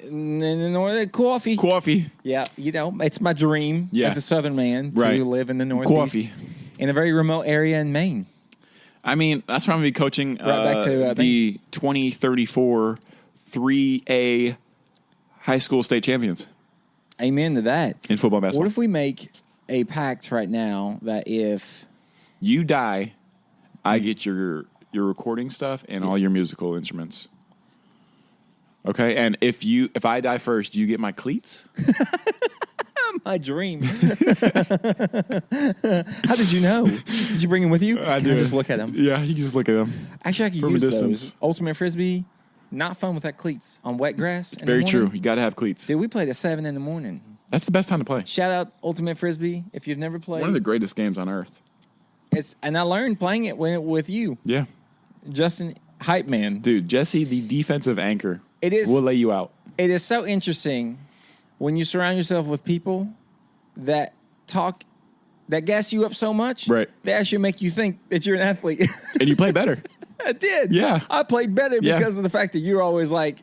In the North, coffee. Coffee. Yeah, it's my dream as a Southern man to live in the Northeast. Coffee. In a very remote area in Maine. I mean, that's why I'm going to be coaching back to, the 2034 3A high school state champions. Amen to that. In football and basketball. What if we make a pact right now that if you die, I get your recording stuff and all your musical instruments. Okay? And if I die first, you get my cleats? My dream. How did you know? Did you bring him with you? I Can did. I just look at him? Yeah, you can just look at them. Actually, I could From a use distance. those. Ultimate Frisbee, not fun without cleats on wet grass. in the Very morning. true. You got to have cleats. Dude, we played at 7 in the morning. That's the best time to play. Shout out Ultimate Frisbee if you've never played. One of the greatest games on earth. And I learned playing it with you, Yeah. Justin Hype Man. Dude, Jesse, the defensive anchor, It is. will lay you out. It is so interesting when you surround yourself with people that gas you up so much. Right. They actually make you think that you're an athlete. And you play better. I did. Yeah. I played better Yeah. because of the fact that you're always like,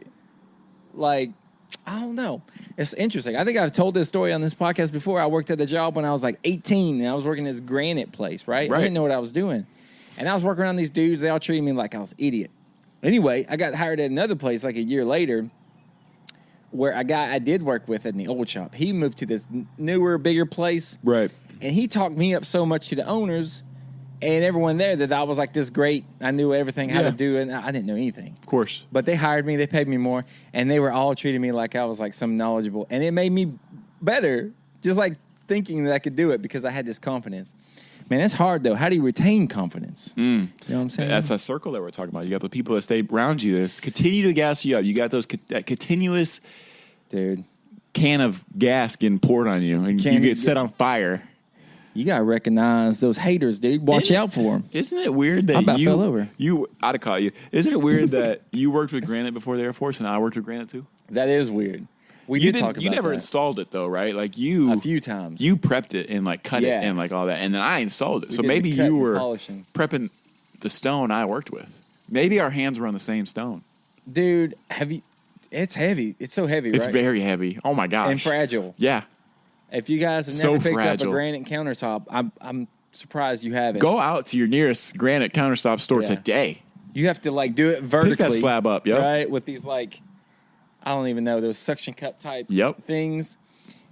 I don't know. It's interesting. I think I've told this story on this podcast before. I worked at a job when I was like 18 and I was working at this granite place, right? I didn't know what I was doing. And I was working around these dudes. They all treated me like I was an idiot. Anyway, I got hired at another place like a year later where a guy I did work with in the old shop, he moved to this newer, bigger place. Right. And he talked me up so much to the owners and everyone there that I was like this great. I knew everything, how to do it. And I didn't know anything. Of course. But they hired me. They paid me more. And they were all treating me like I was like some knowledgeable. And it made me better, just like thinking that I could do it because I had this confidence. Man, it's hard, though. How do you retain confidence? You know what I'm saying? That's that circle that we're talking about. You got the people that stay around you that continue to gas you up. You got that continuous can of gas getting poured on you, and you get set on fire. You got to recognize those haters, dude. Watch out for them. Isn't it weird that I about fell over. I'd have caught you. Isn't it weird that you worked with Granite before the Air Force and I worked with Granite too? That is weird. We You did talk about You never that installed it though, right? Like you a few times. You prepped it and like cut it and like all that, and then I installed it. We So did maybe the cut you and were polishing. prepping the stone I worked with. Maybe our hands were on the same stone. Dude, it's heavy. It's so heavy, It's right? very heavy. Oh my gosh. And fragile. Yeah. If you guys have So never picked fragile. up a granite countertop, I'm surprised you haven't. Go out to your nearest Granite countertop store today. You have to like do it vertically. Pick that slab up, yep. Right? With these like, I don't even know, those suction cup type things.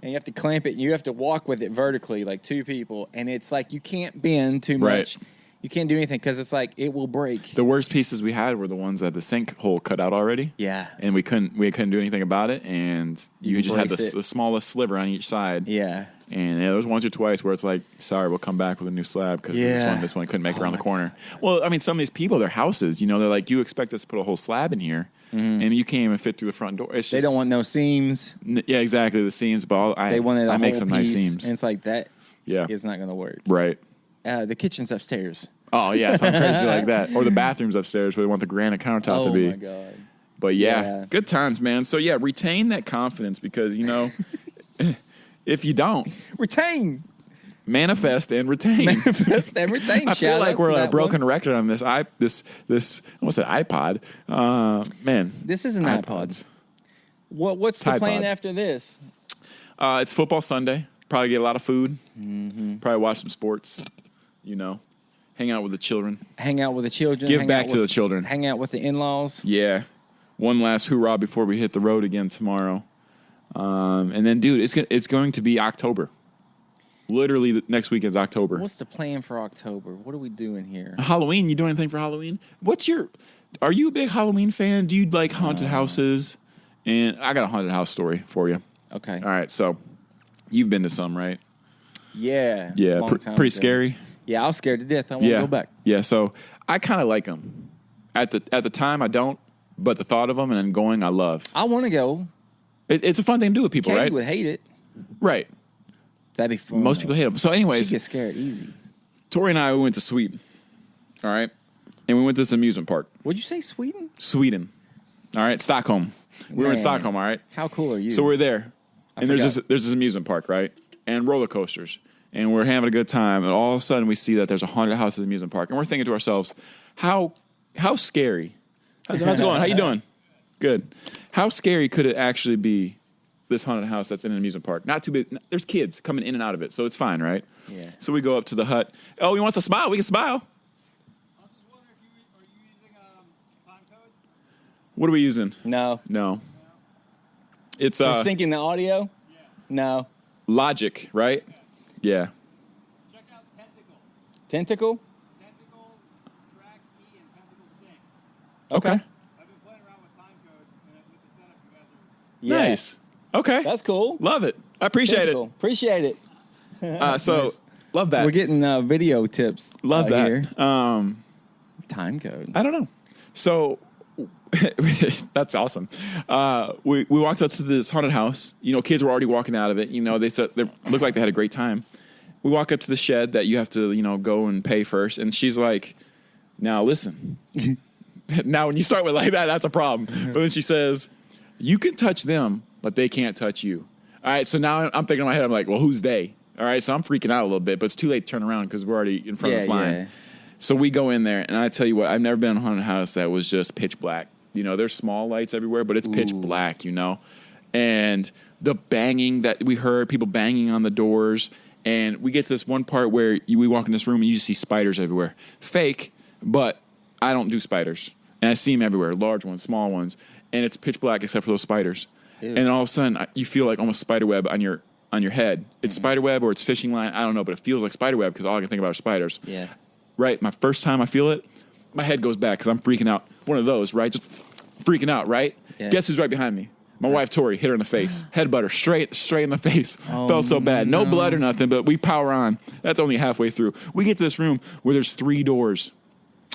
And you have to clamp it and you have to walk with it vertically like two people. And it's like you can't bend too much. Right. You can't do anything because it's like it will break. The worst pieces we had were the ones that the sink hole cut out already. Yeah. And we couldn't do anything about it, and you just had the brace it. smallest sliver on each side. Yeah. And there was once or twice where it's like, sorry, we'll come back with a new slab because this one couldn't make it around the corner. Well, I mean, some of these people, their houses, they're like, you expect us to put a whole slab in here, and you can't even fit through the front door. It's just, They don't want no seams. Yeah, exactly, the seams. But They wanted a I make whole some piece, nice seams. And it's like that. Yeah, It's not going to work. right. The kitchen's upstairs. Oh yeah, something crazy like that, or the bathrooms upstairs where they want the granite countertop to be. Oh my god. But yeah, good times, man. So yeah, retain that confidence because if you don't, Retain. manifest and retain. Manifest everything. I feel Shout like out we're to a that broken one. record on this. I almost said iPod. Man, This is an iPod. What's the Tide plan Pod. after this? It's football Sunday. Probably get a lot of food. Mm-hmm. Probably watch some sports. Hang out with the children. Hang out with the children. Give hang back out to with- the children. Hang out with the in-laws. Yeah. One last hoorah before we hit the road again tomorrow. And then, dude, it's going to be October. Literally, the next weekend's October. What's the plan for October? What are we doing here? Halloween. You doing anything for Halloween? Are you a big Halloween fan? Do you like haunted houses? And I got a haunted house story for you. Okay. All right. So you've been to some, right? Yeah. Yeah. long time Pretty ago. scary. Yeah, I was scared to death. I want to go back. Yeah. So I kind of like them. At the time, I don't. But the thought of them and then going, I love. I want to go. It's a fun thing to do with people, Katie right? would hate it. Right. That'd be fun. Most people hate them. So anyways, She gets scared easy. Tori and I, we went to Sweden. All right. And we went to this amusement park. Would you say Sweden? Sweden. All right. Stockholm. We were in Man. Stockholm, all right? How cool are you? So we're there. And there's forgot. this amusement park, right? And roller coasters. And we're having a good time. And all of a sudden we see that there's a haunted house at the amusement park. And we're thinking to ourselves, how scary. How's it going? How you doing? Good. How scary could it actually be, this haunted house that's in an amusement park? Not too big. There's kids coming in and out of it, so it's fine, right? Yeah. So we go up to the hut. Oh, he wants to smile. We can smile. What are we using? No. It's For syncing the audio? Yeah. No. Logic, right? Yeah. Check out Tentacle. Tentacle? Tentacle, Track E, and Tentacle Sync. Okay. I've been playing around with time code and with the setup you guys are. Yeah. Nice. Okay. That's cool. Love it. I appreciate Tentacle. Appreciate it. So Nice. love that. We're getting video tips. Love that. Here. Time code. I don't know. So that's awesome. We walked up to this haunted house. You know, kids were already walking out of it. You know, they looked like they had a great time. We walk up to the shed that you have to, you know, go and pay first. And she's like, now listen. Now, when you start with like that, that's a problem. But then she says, you can touch them, but they can't touch you. All right. So now I'm thinking in my head, I'm like, well, who's they? All right. So I'm freaking out a little bit, but it's too late to turn around because we're already in front of this line. Yeah. So we go in there, and I tell you what, I've never been in a haunted house that was just pitch black. You know, there's small lights everywhere, but it's pitch black, you know. And the banging that we heard, people banging on the doors. And we get to this one part where we walk in this room, and you just see spiders everywhere. Fake, but I don't do spiders. And I see them everywhere, large ones, small ones. And it's pitch black except for those spiders. Ew. And all of a sudden, you feel like almost spider web on your head. It's spider web or it's fishing line. I don't know, but it feels like spider web because all I can think about are spiders. Yeah. Right, my first time I feel it, my head goes back because I'm freaking out. One of those, right? Just freaking out, right? Yeah. Guess who's right behind me? My wife, Tori, hit her in the face. Headbutt her straight in the face. Oh, felt so bad. No blood or nothing, but we power on. That's only halfway through. We get to this room where there's 3 doors,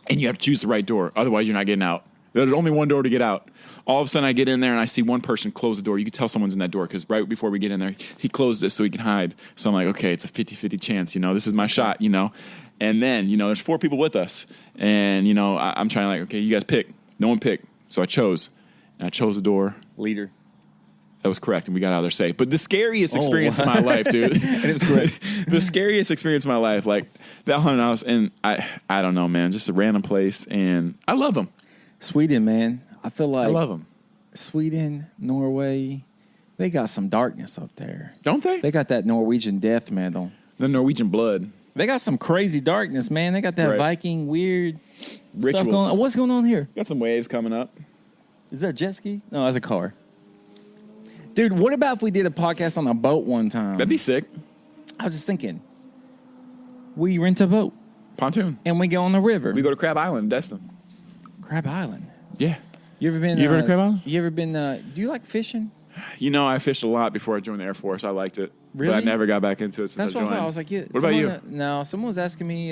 and you have to choose the right door. Otherwise, you're not getting out. There's only one door to get out. All of a sudden, I get in there, and I see one person close the door. You can tell someone's in that door because right before we get in there, he closed it so he can hide. So I'm like, okay, it's a 50-50 chance. You know, this is my shot, you know. And then, you know, there's 4 people with us. And, you know, I'm trying like, okay, you guys pick. No one picked. So I chose. And I chose the door. Leader. That was correct. And we got out of there safe. But the scariest experience of my life, dude. And it was correct. The scariest experience of my life, like that haunted house. And I don't know, man. Just a random place. And I love them. Sweden, man. I feel like I love them. Sweden, Norway, they got some darkness up there. Don't they? They got that Norwegian death metal. The Norwegian blood. They got some crazy darkness, man. They got that Viking weird rituals. Stuff going on. What's going on here? Got some waves coming up. Is that a jet ski? No, that's a car. Dude, what about if we did a podcast on a boat one time? That'd be sick. I was just thinking, we rent a boat. Pontoon. And we go on the river. We go to Crab Island, Destin. Crab Island? Yeah. You ever been? You ever been to Crab Island? You ever been, do you like fishing? You know, I fished a lot before I joined the Air Force. I liked it. Really? But I never got back into it since That's I joined. what I thought. I was like, yeah. What about you? No, someone was asking me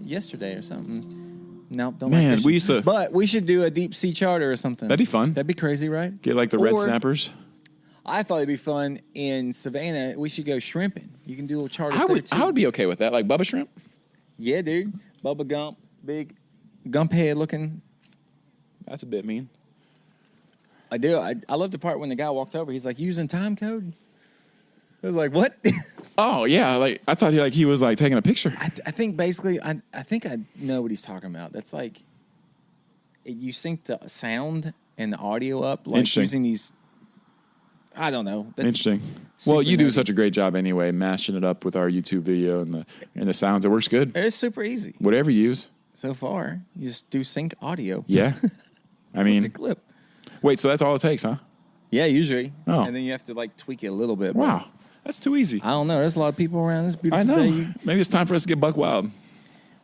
yesterday or something. Nope, don't Man, like fishing. we used to. But we should do a deep sea charter or something. That'd be fun. That'd be crazy, right? Get like the red snappers. I thought it'd be fun in Savannah. We should go shrimping. You can do a little charter. I would be okay with that. Like Bubba Shrimp. Yeah, dude. Bubba Gump, big Gump head looking. That's a bit mean. I do. I love the part when the guy walked over. He's like, using time code? I was like, what? Oh, yeah. Like I thought he was like taking a picture. I think basically, I think I know what he's talking about. That's like, you sync the sound and the audio up, like using these, I don't know. That's interesting. Well, you do such a great job anyway, mashing it up with our YouTube video and the sounds. It works good. It's super easy. Whatever you use. So far, you just do sync audio. Yeah. I mean, the clip. Wait, so that's all it takes, huh? Yeah, usually. Oh. And then you have to like tweak it a little bit. Wow. That's too easy. I don't know. There's a lot of people around this beautiful I know. day. Maybe it's time for us to get buck wild.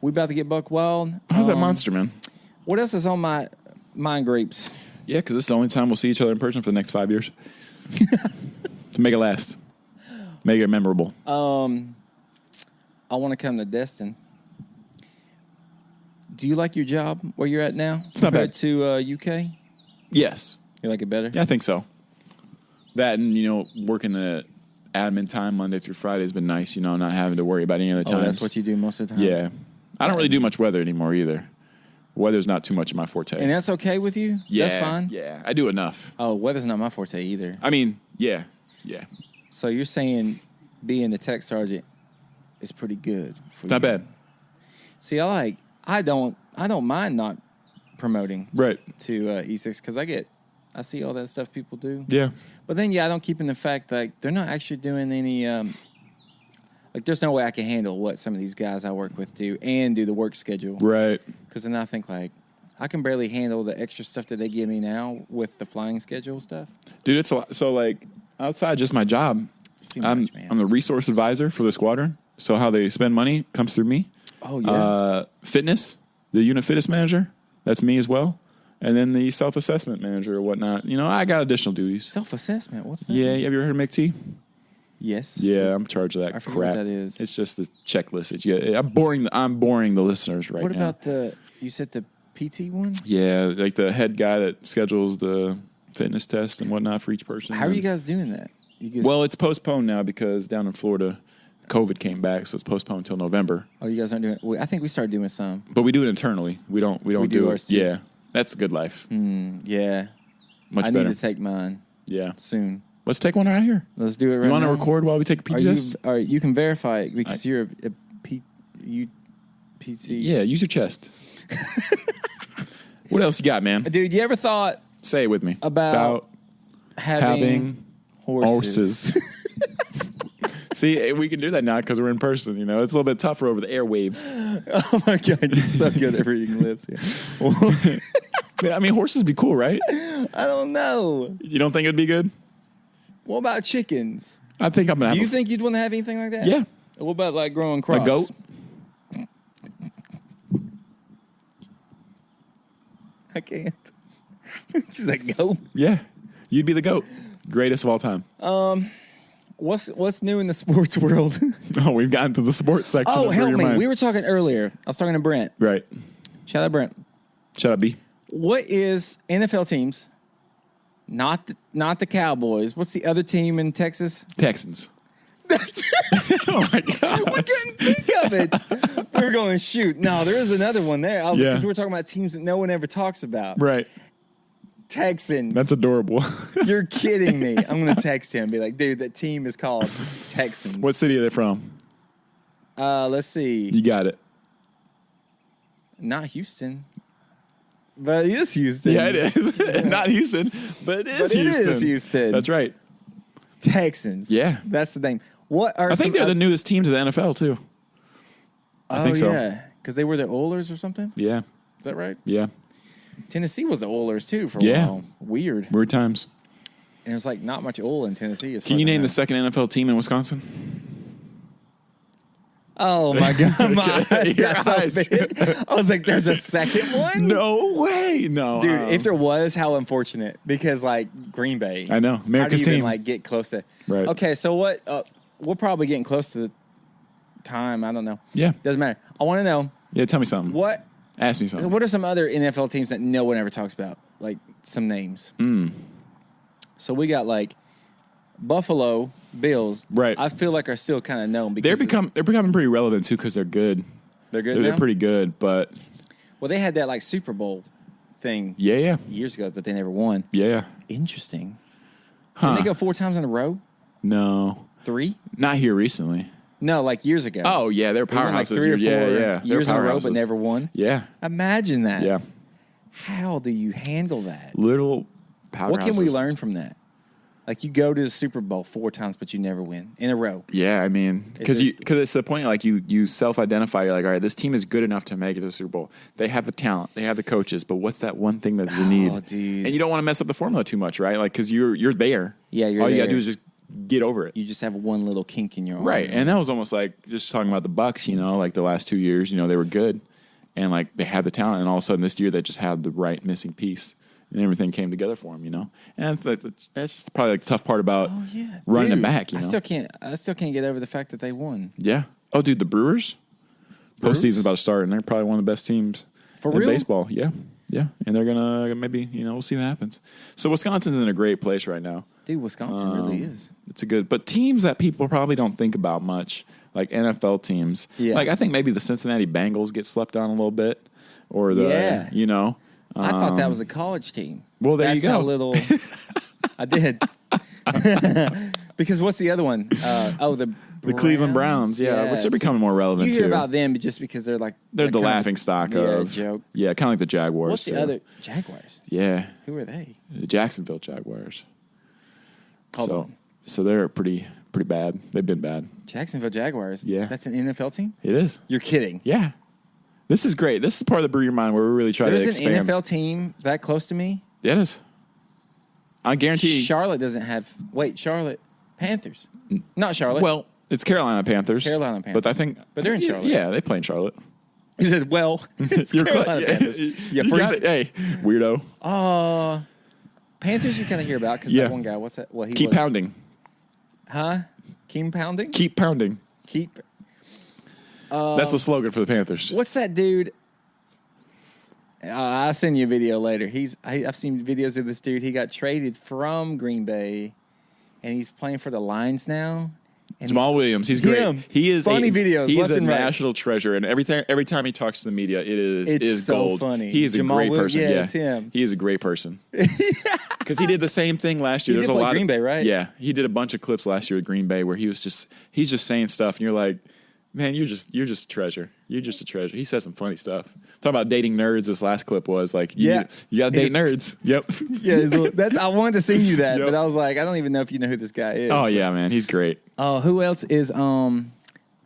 We about to get buck wild. How's that monster, man? What else is on my mind grapes? Yeah, because this is the only time we'll see each other in person for the next 5 years. To make it last. Make it memorable. I want to come to Destin. Do you like your job where you're at now? It's not bad. To UK? Yes. You like it better? Yeah, I think so. That and, working the admin time Monday through Friday has been nice, not having to worry about any other times. Oh, that's what you do most of the time? Yeah. I don't really do much weather anymore either. Weather's not too much of my forte. And that's okay with you? Yeah. That's fine? Yeah, I do enough. Oh, weather's not my forte either. I mean, yeah. Yeah. So you're saying being the tech sergeant is pretty good for you? Not bad. See, I don't mind not promoting Right. to E6 because I see all that stuff people do. Yeah. But then, I don't keep in the fact that they're not actually doing any, there's no way I can handle what some of these guys I work with do and do the work schedule. Right. Because then I think, I can barely handle the extra stuff that they give me now with the flying schedule stuff. Dude, it's a lot. So, like, outside just my job, It's too much, man. I'm the resource advisor for the squadron. So how they spend money comes through me. Oh, yeah. Fitness, the unit fitness manager, that's me as well. And then the self-assessment manager or whatnot. You know, I got additional duties. Self-assessment? What's that? Yeah, have you ever heard of McT? Yes. Yeah, I'm in charge of that I forget crap. what that is. It's just the checklist. I'm boring the listeners right What now. about you said the PT one? Yeah, like the head guy that schedules the fitness test and whatnot for each person. How are you guys doing that? You guys, Well, it's postponed now because down in Florida, COVID came back, so it's postponed until November. oh, you guys aren't doing it? I think we started doing some. But we do it internally. We don't do do ours it. too. Yeah, that's the good life. Yeah. Much I better. need to take mine Yeah, soon. let's take one right here. Let's do it right now. You want to record while we take a PT test? All right, you can verify it because you're a PT. Yeah, use your chest. What else you got, man? Dude, you ever thought Say it with me. about having horses? See, we can do that now because we're in person. You know, it's a little bit tougher over the airwaves. Oh my God, you're so good at reading lips here. I mean, horses would be cool, right? I don't know. You don't think it'd be good? What about chickens? I think I'm gonna. Do you think you'd want to have anything like that? Yeah, What about like growing crops? a goat. I can't. She's like, goat. Yeah, you'd be the goat, greatest of all time. What's new in the sports world? Oh, we've gotten to the sports section. Oh, of help Brew Your me. Mind. We were talking earlier. I was talking to Brent. Right. Shout out Brent. Shut up, B. What is NFL teams? Not the Cowboys. What's the other team in Texas? Texans. That's Oh my god. we couldn't think of it. We were going, shoot. No, there is another one there. I was Yeah. because we were talking about teams that no one ever talks about. Right. Texans. That's adorable. You're kidding me. I'm gonna text him and be like, dude, that team is called Texans. What city are they from? Let's see. You got it. Not Houston. But it is Houston. Yeah, it is. Not Houston, but it is But it Houston. is Houston. That's right. Texans. Yeah. That's the name. What are I think some they're the newest team to the NFL too. I think so. Yeah. Because they were the Oilers or something? Yeah. Is that right? Yeah. Tennessee was the Oilers too for a Yeah. while. Weird. Weird times. And there's like not much oil in Tennessee. As far Can you as I name know. the second NFL team in Wisconsin? Oh my God, my eyes Your got so eyes. big. I was like, "There's a second one." No way. No. dude. If there was, how unfortunate. Because like Green Bay, I know. how America's do you even team. like get close to? Right. Okay, so what? We're probably getting close to the time. I don't know. Yeah. Doesn't matter. I want to know Yeah, tell me something. what. Ask me something. What are some other NFL teams that no one ever talks about? Like some names. So we got like Buffalo Bills. Right. I feel like are still kind of known because They're becoming pretty relevant too because they're good. they're good. They're now? pretty good, but Well, they had that like Super Bowl thing yeah. years ago, but they never won. Yeah. Interesting. Huh. Did they go 4 times in a row? No. 3? Not here recently. No, like years ago. Oh, yeah, they're They won like powerhouses. 3 or 4 yeah. They're years in a row, but powerhouses. never won. Yeah. Imagine that. Yeah. How do you handle that? Little powerhouses. What can we learn from that? Like you go to the Super Bowl 4 times, but you never win in a row. Yeah, I mean, because it's the point. Like you self-identify. You're like, all right, this team is good enough to make it to the Super Bowl. They have the talent, they have the coaches, but what's that one thing that they need? Oh, dude. And you don't want to mess up the formula too much, right? Like, because you're there. Yeah, you're all you there. gotta do is just get over it. You just have one little kink in your arm. Right, and that was almost like just talking about the Bucks. You know, like the last 2 years, you know, they were good, and like they had the talent, and all of a sudden this year they just had the right missing piece, and everything came together for them. You know, and it's like, that's just probably like the tough part about running Dude, it back. You know, I still can't get over the fact that they won. yeah. Oh, dude, the Brewers. Postseason's about to start, and they're probably one of the best teams For in real? baseball. Yeah, yeah, and they're gonna maybe we'll see what happens. So Wisconsin's in a great place right now. Dude, Wisconsin really is. It's a good, but teams that people probably don't think about much, like NFL teams. Yeah. Like I think maybe the Cincinnati Bengals get slept on a little bit, or the Yeah. you know. I thought that was a college team. Well, there That's you go. How little I did. Because what's the other one? The Cleveland Browns, yeah, which are becoming more relevant You hear too. about them just because they're like They're like the kind of laughing stock yeah, of joke. yeah, kind of like the Jaguars. What's the too. other Jaguars? Yeah, Who are they? the Jacksonville Jaguars. Hold on. So they're pretty bad. They've been bad. Jacksonville Jaguars. Yeah. That's an NFL team? It is. You're kidding. Yeah. This is great. This is part of the Brew Your Mind where we really try to There's expand. an NFL team that close to me. Yeah, it is. I guarantee. Charlotte doesn't have. Wait, Charlotte Panthers. Not Charlotte. Well, it's Carolina Panthers. Carolina Panthers. But I think. But they're in Charlotte. Yeah, they play in Charlotte. You said, well, it's Carolina Panthers. You got it. Hey, weirdo. Panthers you kind of hear about because Yeah. that one guy, what's that? Well, he Keep was, pounding. Huh? Keep pounding? Keep pounding. Keep. That's the slogan for the Panthers. What's that dude? I'll send you a video later. I've seen videos of this dude. He got traded from Green Bay, and he's playing for the Lions now. And Jamal Williams, he's great. Him. He is Funny videos, He's left a and right. national treasure, and every time he talks to the media, it is so gold. funny. He is Jamal a great Williams, person. yeah, it's him. He is a great person. Because he did the same thing last year. He There's did a play lot Green of, Bay, right? Yeah, he did a bunch of clips last year with Green Bay where he's just saying stuff, and you're like, man, you're just a treasure. You're just a treasure. He says some funny stuff. Talking about dating nerds. This last clip was like, you got to date nerds. Yep. Yeah, that's. I wanted to sing you that, Yep. but I was like, I don't even know if you know who this guy is. Oh yeah, man, he's great. Oh, who else is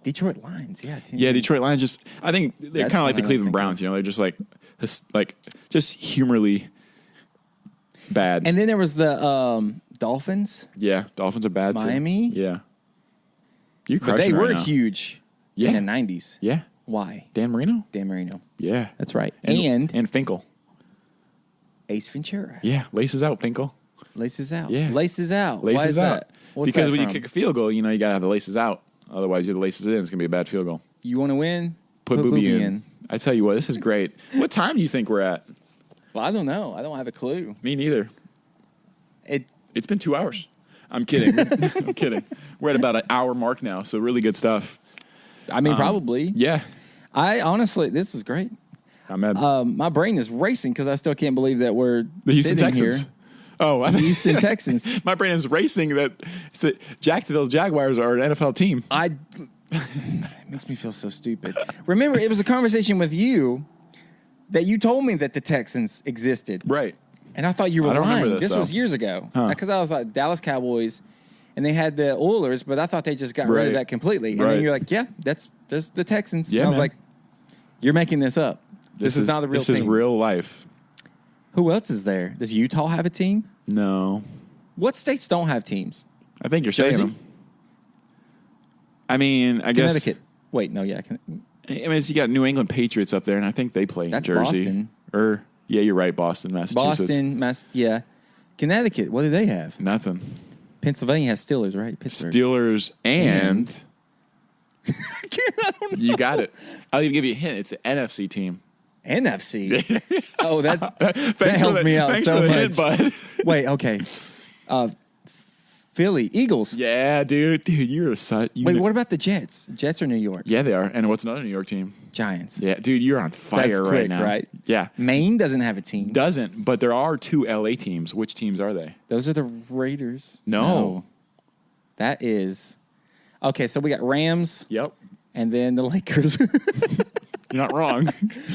Detroit Lions? Yeah. Yeah, Detroit Lions just. I think they're That's kind of like one the I Cleveland think Browns. You know, they're just like just humorly bad. And then there was the Dolphins. Yeah, Dolphins are bad too. Miami? Yeah. You're But crushing they right were now. huge Yeah. in the 90s. Yeah. Why? Dan Marino? Dan Marino. Yeah. That's right. And Finkel. Ace Ventura. Yeah. Laces out, Finkel. Laces out. Yeah. Laces out. Why Laces is out. that? What's Because that when you from? kick a field goal, you know you got to have the laces out. Otherwise, you're the laces in. It's going to be a bad field goal. You want to win? Put Booby in. I tell you what, this is great. What time do you think we're at? Well, I don't know. I don't have a clue. Me neither. It's been 2 hours. I'm kidding. I'm kidding. We're at about an hour mark now, so really good stuff. I mean, probably. Yeah. I honestly, this is great. I'm mad. My brain is racing because I still can't believe that we're The Houston sitting Texans. here. Oh, I The think Houston Texans. my brain is racing that Jacksonville Jaguars are an NFL team. It makes me feel so stupid. Remember, it was a conversation with you that you told me that the Texans existed. Right. And I thought you were I don't lying. remember this, was though. years ago. Huh. Because I was like, Dallas Cowboys, and they had the Oilers, but I thought they just got rid of Right. that completely. And Right. then you're like, yeah, there's the Texans. Yeah, and I was man. like, you're making this up. This is not a real This team. is real life. Who else is there? Does Utah have a team? No. What states don't have teams? I think you're saying Jersey? them. I mean, I guess. Connecticut. Wait, no, yeah. I mean, you got New England Patriots up there, and I think they play That's in Jersey. Boston. Yeah, you're right. Boston, Massachusetts. Boston, yeah. Connecticut, what do they have? Nothing. Pennsylvania has Steelers, right? Pittsburgh. Steelers and I don't know. you got it. I'll even give you a hint. It's an NFC team. NFC. Oh, that Thanks helped for the, me out thanks so for the much. hint, bud. Wait, okay. Philly, Eagles. Yeah, dude, you're a Wait, what about the Jets? Jets are New York. Yeah, they are. And what's another New York team? Giants. Yeah, dude, you're on fire That's right quick, now. right? Yeah. Maine doesn't have a team. Doesn't, but there are two LA teams. Which teams are they? Those are the Raiders. No. That is. Okay, so we got Rams Yep. and then the Lakers. You're not wrong.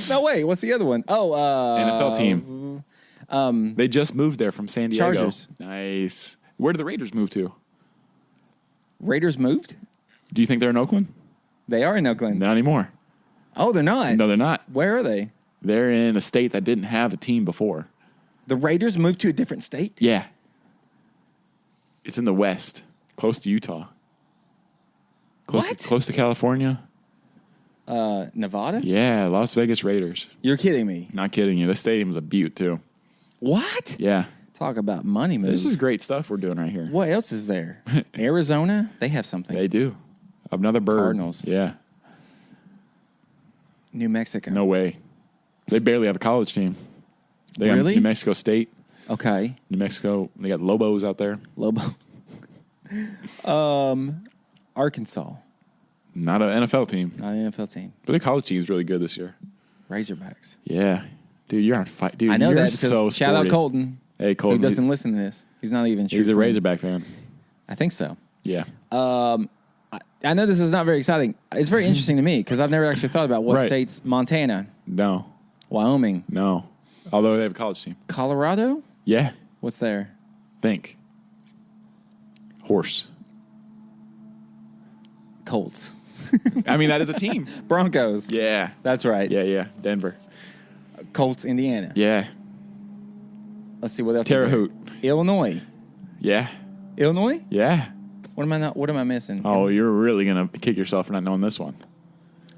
No, wait, what's the other one? Oh, NFL team. They just moved there from San Diego. Chargers. Nice. Where did the Raiders move to? Raiders moved? Do you think they're in Oakland? They are in Oakland. Not anymore. Oh, they're not? No, they're not. Where are they? They're in a state that didn't have a team before. The Raiders moved to a different state? Yeah. It's in the West, close to Utah. What? Close to California. Nevada? Yeah, Las Vegas Raiders. You're kidding me. Not kidding you. This stadium's a beaut, too. What? Yeah. Talk about money moves. This is great stuff we're doing right here. What else is there? Arizona? They have something. They do. Another bird. Cardinals. Yeah. New Mexico. No way. They barely have a college team. They Really? got New Mexico State. Okay. New Mexico. They got Lobos out there. Lobo. Arkansas. Not an NFL team. Not an NFL team. But their college team's really good this year. Razorbacks. Yeah. Dude, you're on fire. Dude, I know you're that because so shout out sporty. Colton, Hey, who Colton. doesn't listen to this. He's not even sure. He's a Razorback fan. I think so. Yeah. I know this is not very exciting. It's very interesting to me because I've never actually thought about what Right. states. Montana, No. Wyoming, No. Although they have a college team. Colorado. Yeah. What's there? Think. Horse. Colts. I mean, that is a team. Broncos. Yeah. That's right. Yeah. Denver. Colts, Indiana. Yeah. Let's see what else. Terre is there. Haute. Illinois. Yeah. Illinois? Yeah. What am I missing? Oh, you're really going to kick yourself for not knowing this one.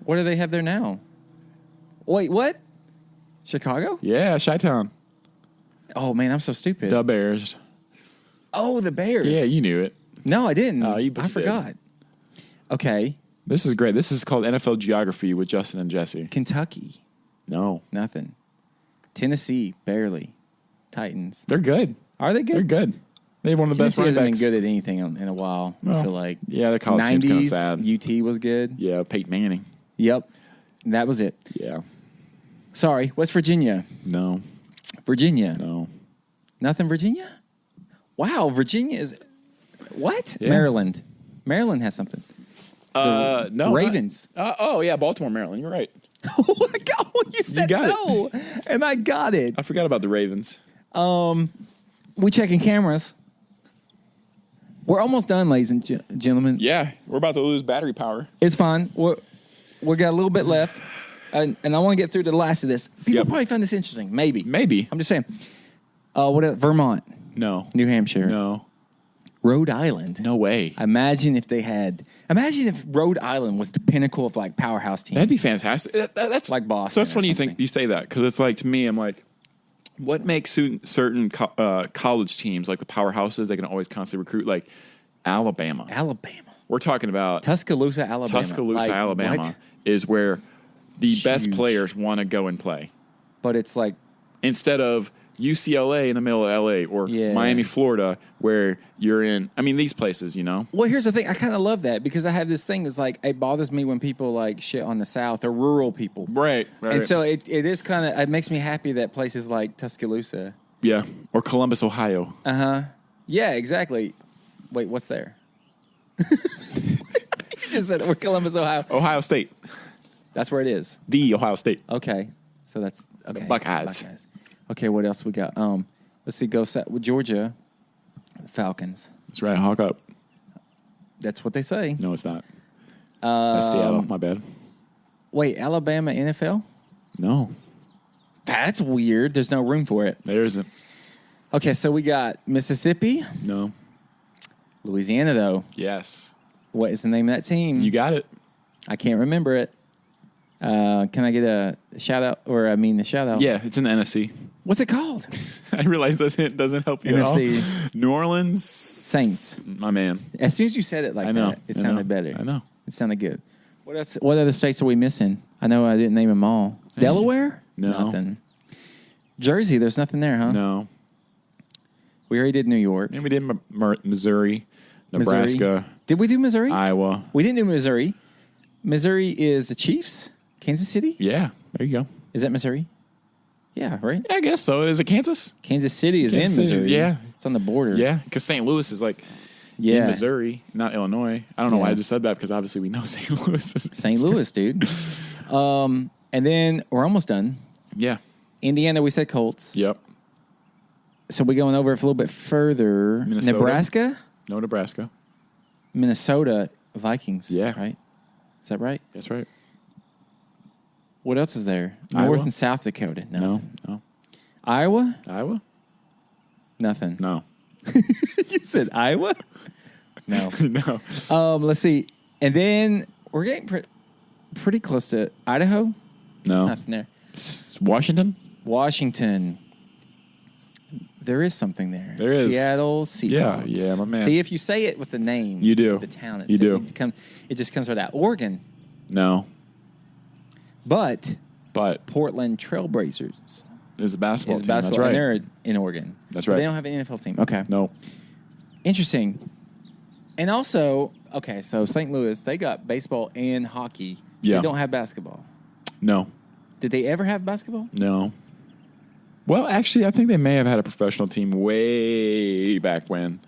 What do they have there now? Wait, what? Chicago? Yeah, Chi-Town. Oh man, I'm so stupid. The Bears. Oh, the Bears. Yeah, you knew it. No, I didn't. Oh, you I did. forgot. Okay. This is great. This is called NFL Geography with Justin and Jesse. Kentucky. No. Nothing. Tennessee, barely. Titans. They're good. Are they good? They're good. They have one of the best Tennessee running hasn't been backs. good at anything in a while. I Well, feel like. Yeah, their college team's kind of 90s, sad. UT was good. Yeah, Peyton Manning. Yep. That was it. Yeah. Sorry, West Virginia. No. Virginia. No. Nothing Virginia? Wow, Virginia is... What? Yeah. Maryland. Maryland has something. No. Ravens. Oh, yeah, Baltimore, Maryland. You're right. Oh my God, you said got no. And I got it. I forgot about the Ravens. We checking cameras. We're almost done, ladies and gentlemen. Yeah, we're about to lose battery power. It's fine. We got a little bit left. And I want to get through to the last of this. People Yep. probably find this interesting. Maybe. Maybe. I'm just saying. What else? Vermont. No. New Hampshire. No. Rhode Island. No way. Imagine if Rhode Island was the pinnacle of like powerhouse teams. That'd be fantastic. That's Like Boston So it's or funny something. you say that because it's like to me, I'm like, what makes certain college teams like the powerhouses? They can always constantly recruit like Alabama. Alabama. We're talking about Tuscaloosa, Alabama. Tuscaloosa, Like, Alabama what? is where the best Huge. players want to go and play But it's like, instead of UCLA in the middle of LA or Yeah. Miami, Florida, where you're in. I mean, these places, you know. well, here's the thing. I kind of love that because I have this thing. It's like, it bothers me when people like shit on the South or rural people. Right. And so it is kind of, it makes me happy that places like Tuscaloosa. yeah, or Columbus, Ohio. Yeah, exactly. Wait, what's there? You just said we're Columbus, Ohio. Ohio State, That's where it is. the Ohio State. Okay. So that's, okay. Buckeyes. Okay, what else we got? Let's see, with Georgia, Falcons. That's right. Hawk up. That's what they say. No, it's not. That's Seattle. My bad. Wait, Alabama NFL? No, That's weird. There's no room for it. there isn't. Okay, so we got Mississippi, No. Louisiana, though. Yes. What is the name of that team? You got it. I can't remember it. Can I get a shout out? A shout out? Yeah, it's in the NFC. What's it called? I realize this hint doesn't help you NFC. at all. New Orleans Saints. My man. As soon as you said it like I know. that, it I sounded know. better. I know. It sounded good. What else? What other states are we missing? I know I didn't name them all. Delaware? No. Nothing. Jersey, there's nothing there, huh? No. We already did New York. And we did Missouri, Nebraska, Missouri. Did we do Missouri? Iowa. We didn't do Missouri. Missouri is the Chiefs? Kansas City? Yeah, there you go. Is that Missouri? Yeah, right? Yeah, I guess so. Is it Kansas? Kansas City is Kansas in City, Missouri. yeah. It's on the border. Yeah, because St. Louis is like Yeah. in Missouri, not Illinois. I don't know why Yeah. I just said that because obviously we know St. Louis is St. Louis, dude. And then we're almost done. Yeah. Indiana, we said Colts. Yep. So we're going over it a little bit further. Minnesota. Nebraska, No Nebraska. Minnesota, Vikings. Yeah. Right? Is that right? That's right. What else is there? Iowa. North and South Dakota. No. No. Iowa? Iowa? Nothing. No. You said Iowa? No. No. Let's see. And then we're getting pretty close to Idaho. There's No. nothing there. Washington? Washington. There is something there. There is. Seattle Seahawks. Yeah, my man. See, if you say it with the name, You do. the town, You do. It just comes right out. Oregon, No. but But Portland Trailblazers it's a basketball is team. basketball, That's right. and they're in Oregon. That's But right. they don't have an NFL team. Okay, No. interesting. And also, okay, so St. Louis, they got baseball and hockey. Yeah. They don't have basketball. No. Did they ever have basketball? No. Well, actually, I think they may have had a professional team way back when,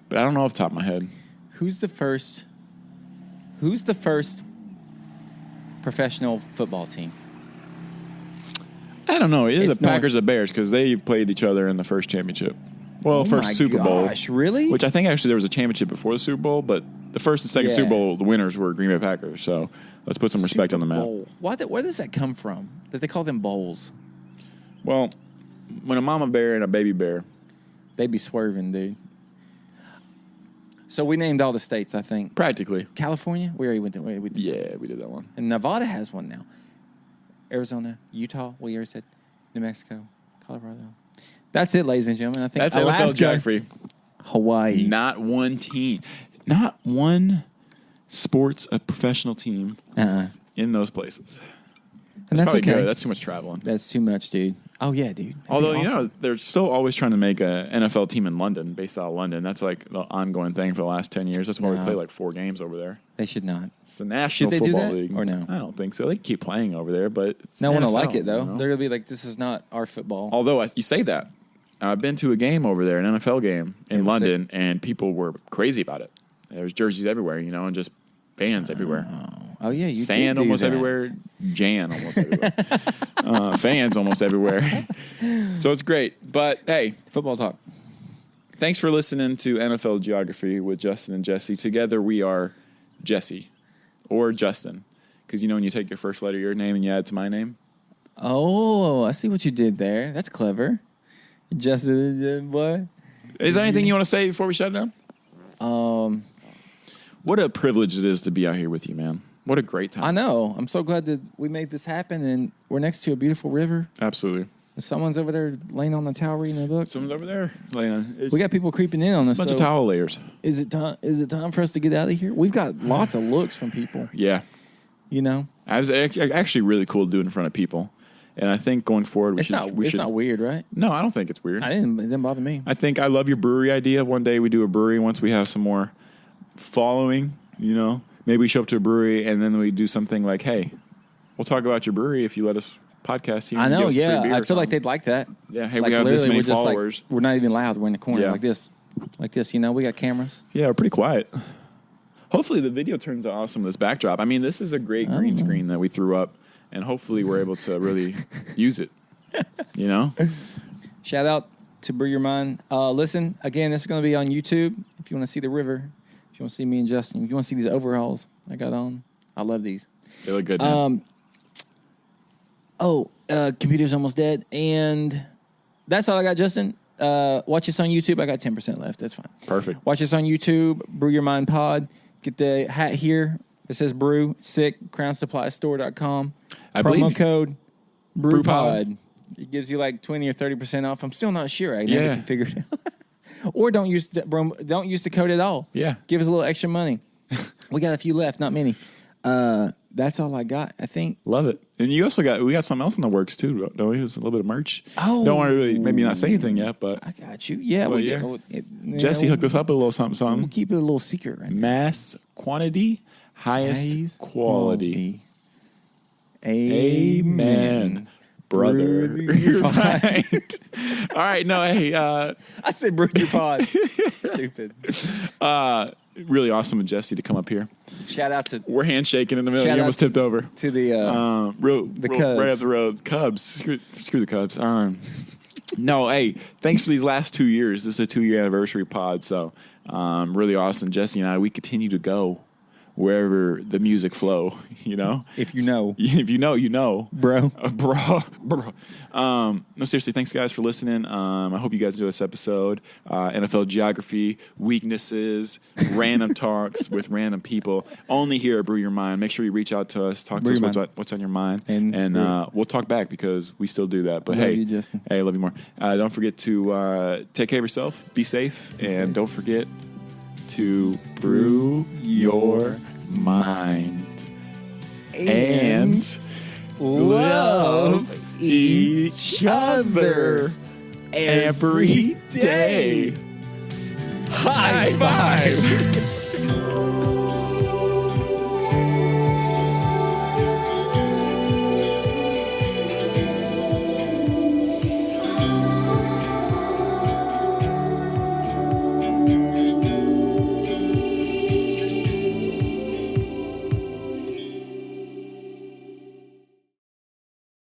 but I don't know off the top of my head. Who's the first professional football team? I don't know. Either It's the Packers or Bears because they played each other in the first championship. Well, Oh first my Super Bowl. gosh, really? Which I think actually there was a championship before the Super Bowl, but the first and second Yeah. Super Bowl, the winners were Green Bay Packers. So let's put some respect on the map. Bowl. Where does that come from? That they call them bowls? Well, when a mama bear and a baby bear. They be swerving, dude. So we named all the states, I think. Practically. California? We already went to. Yeah, we did that one. And Nevada has one now. Arizona, Utah, we already said. New Mexico, Colorado. That's it, ladies and gentlemen. I think That's Alaska, NFL geography. Hawaii. Not one team. Not one sports, a professional team in those places. And that's probably okay. good. That's too much traveling. That's too much, dude. Oh, yeah, dude. That'd Although, be you awful. know, they're still always trying to make an NFL team in London, based out of London. That's like the ongoing thing for the last 10 years. That's why we No. play like 4 games over there. They should not. It's the National Should they do Football that, League. or no? I don't think so. They keep playing over there, but it's No one will NFL, like it, though. you know? They're going to be like, this is not our football. Although you say that. I've been to a game over there, an NFL game in It was London, and people were crazy about it. There was jerseys everywhere, you know, and just fans everywhere. Oh, yeah, you Sand did do almost that. everywhere. Jan almost everywhere. Fans almost everywhere. So it's great. But, hey, Football talk. thanks for listening to NFL Geography with Justin and Jesse. Together we are Jesse or Justin. Because, you know, when you take your first letter of your name and you add to my name. Oh, I see what you did there. That's clever. Justin, boy. Is there anything you want to say before we shut it down? What a privilege it is to be out here with you, man. What a great time. I know. I'm so glad that we made this happen, and we're next to a beautiful river. Absolutely. Someone's over there laying on the towel reading a book. Someone's over there. Lena. We got people creeping in on a us. bunch of so towel layers. Is it time? Is it time for us to get out of here? We've got lots of looks from people. Yeah. You know, I was actually really cool to do it in front of people. And I think going forward, we it's should. not weird, right? No, I don't think it's weird. It didn't bother me. I think I love your brewery idea. One day we do a brewery once we have some more following, you know. Maybe we show up to a brewery and then we do something like, hey, we'll talk about your brewery if you let us podcast here. I and know, give us a free yeah. beer I or feel like something. they'd like that. Yeah, hey, Like, we have this literally, many we're just followers. we're not even loud. We're in the corner Yeah. like this. Like this, you know, we got cameras. Yeah, we're pretty quiet. Hopefully the video turns out awesome, this backdrop. I mean, this is a great green screen that we threw up, and hopefully we're able to really use it, you know? Shout out to Brew Your Mind. Listen, again, this is going to be on YouTube. If you want to see the river, if you want to see me and Justin, if you want to see these overalls I got on, I love these. They look good, man. Computer's almost dead. And that's all I got, Justin. Watch us on YouTube. I got 10% left. That's fine. Perfect. Watch us on YouTube, Brew Your Mind Pod. Get the hat here. It says brew, sick, crownsupply.store.com. I Promo believe- code BrewPod. BrewPod. It gives you like 20 or 30% off. I'm still not sure. I never Yeah. can figure it out. Or don't use the code at all. Yeah. Give us a little extra money. We got a few left, not many. That's all I got, I think. Love it. And we got something else in the works too, don't we? It's a little bit of merch. Oh. Don't want to really maybe not say anything yet, but I got you. Yeah, Well, we yeah. did. Jesse hooked us up with a little something, We'll something. keep it a little secret right now. Mass quantity, highest Highest quality. Amen. Amen. Brother. Brew your Right. All right, no, hey, I said brew your pod. Stupid. really awesome of Jesse to come up here. Shout out to We're handshaking in the middle. Shout You out almost tipped over. the Cubs. Right up the road. Cubs. Screw the Cubs. No, hey, thanks for these last 2 years. This is a 2-year anniversary pod, so really awesome. Jesse and I, we continue to go wherever the music flow, you know? If you know. If you know, you know. Bro. Bro. No, seriously, thanks, guys, for listening. I hope you guys enjoy this episode. NFL geography, weaknesses, random talks with random people. Only here at Brew Your Mind. Make sure you reach out to us. Talk Brew to Your us what's on your mind. And We'll talk back because we still do that. But Love hey, you, Justin. hey, love you more. Don't forget to take care of yourself. Be safe. And don't forget to brew your mind. And love each other every day. High five.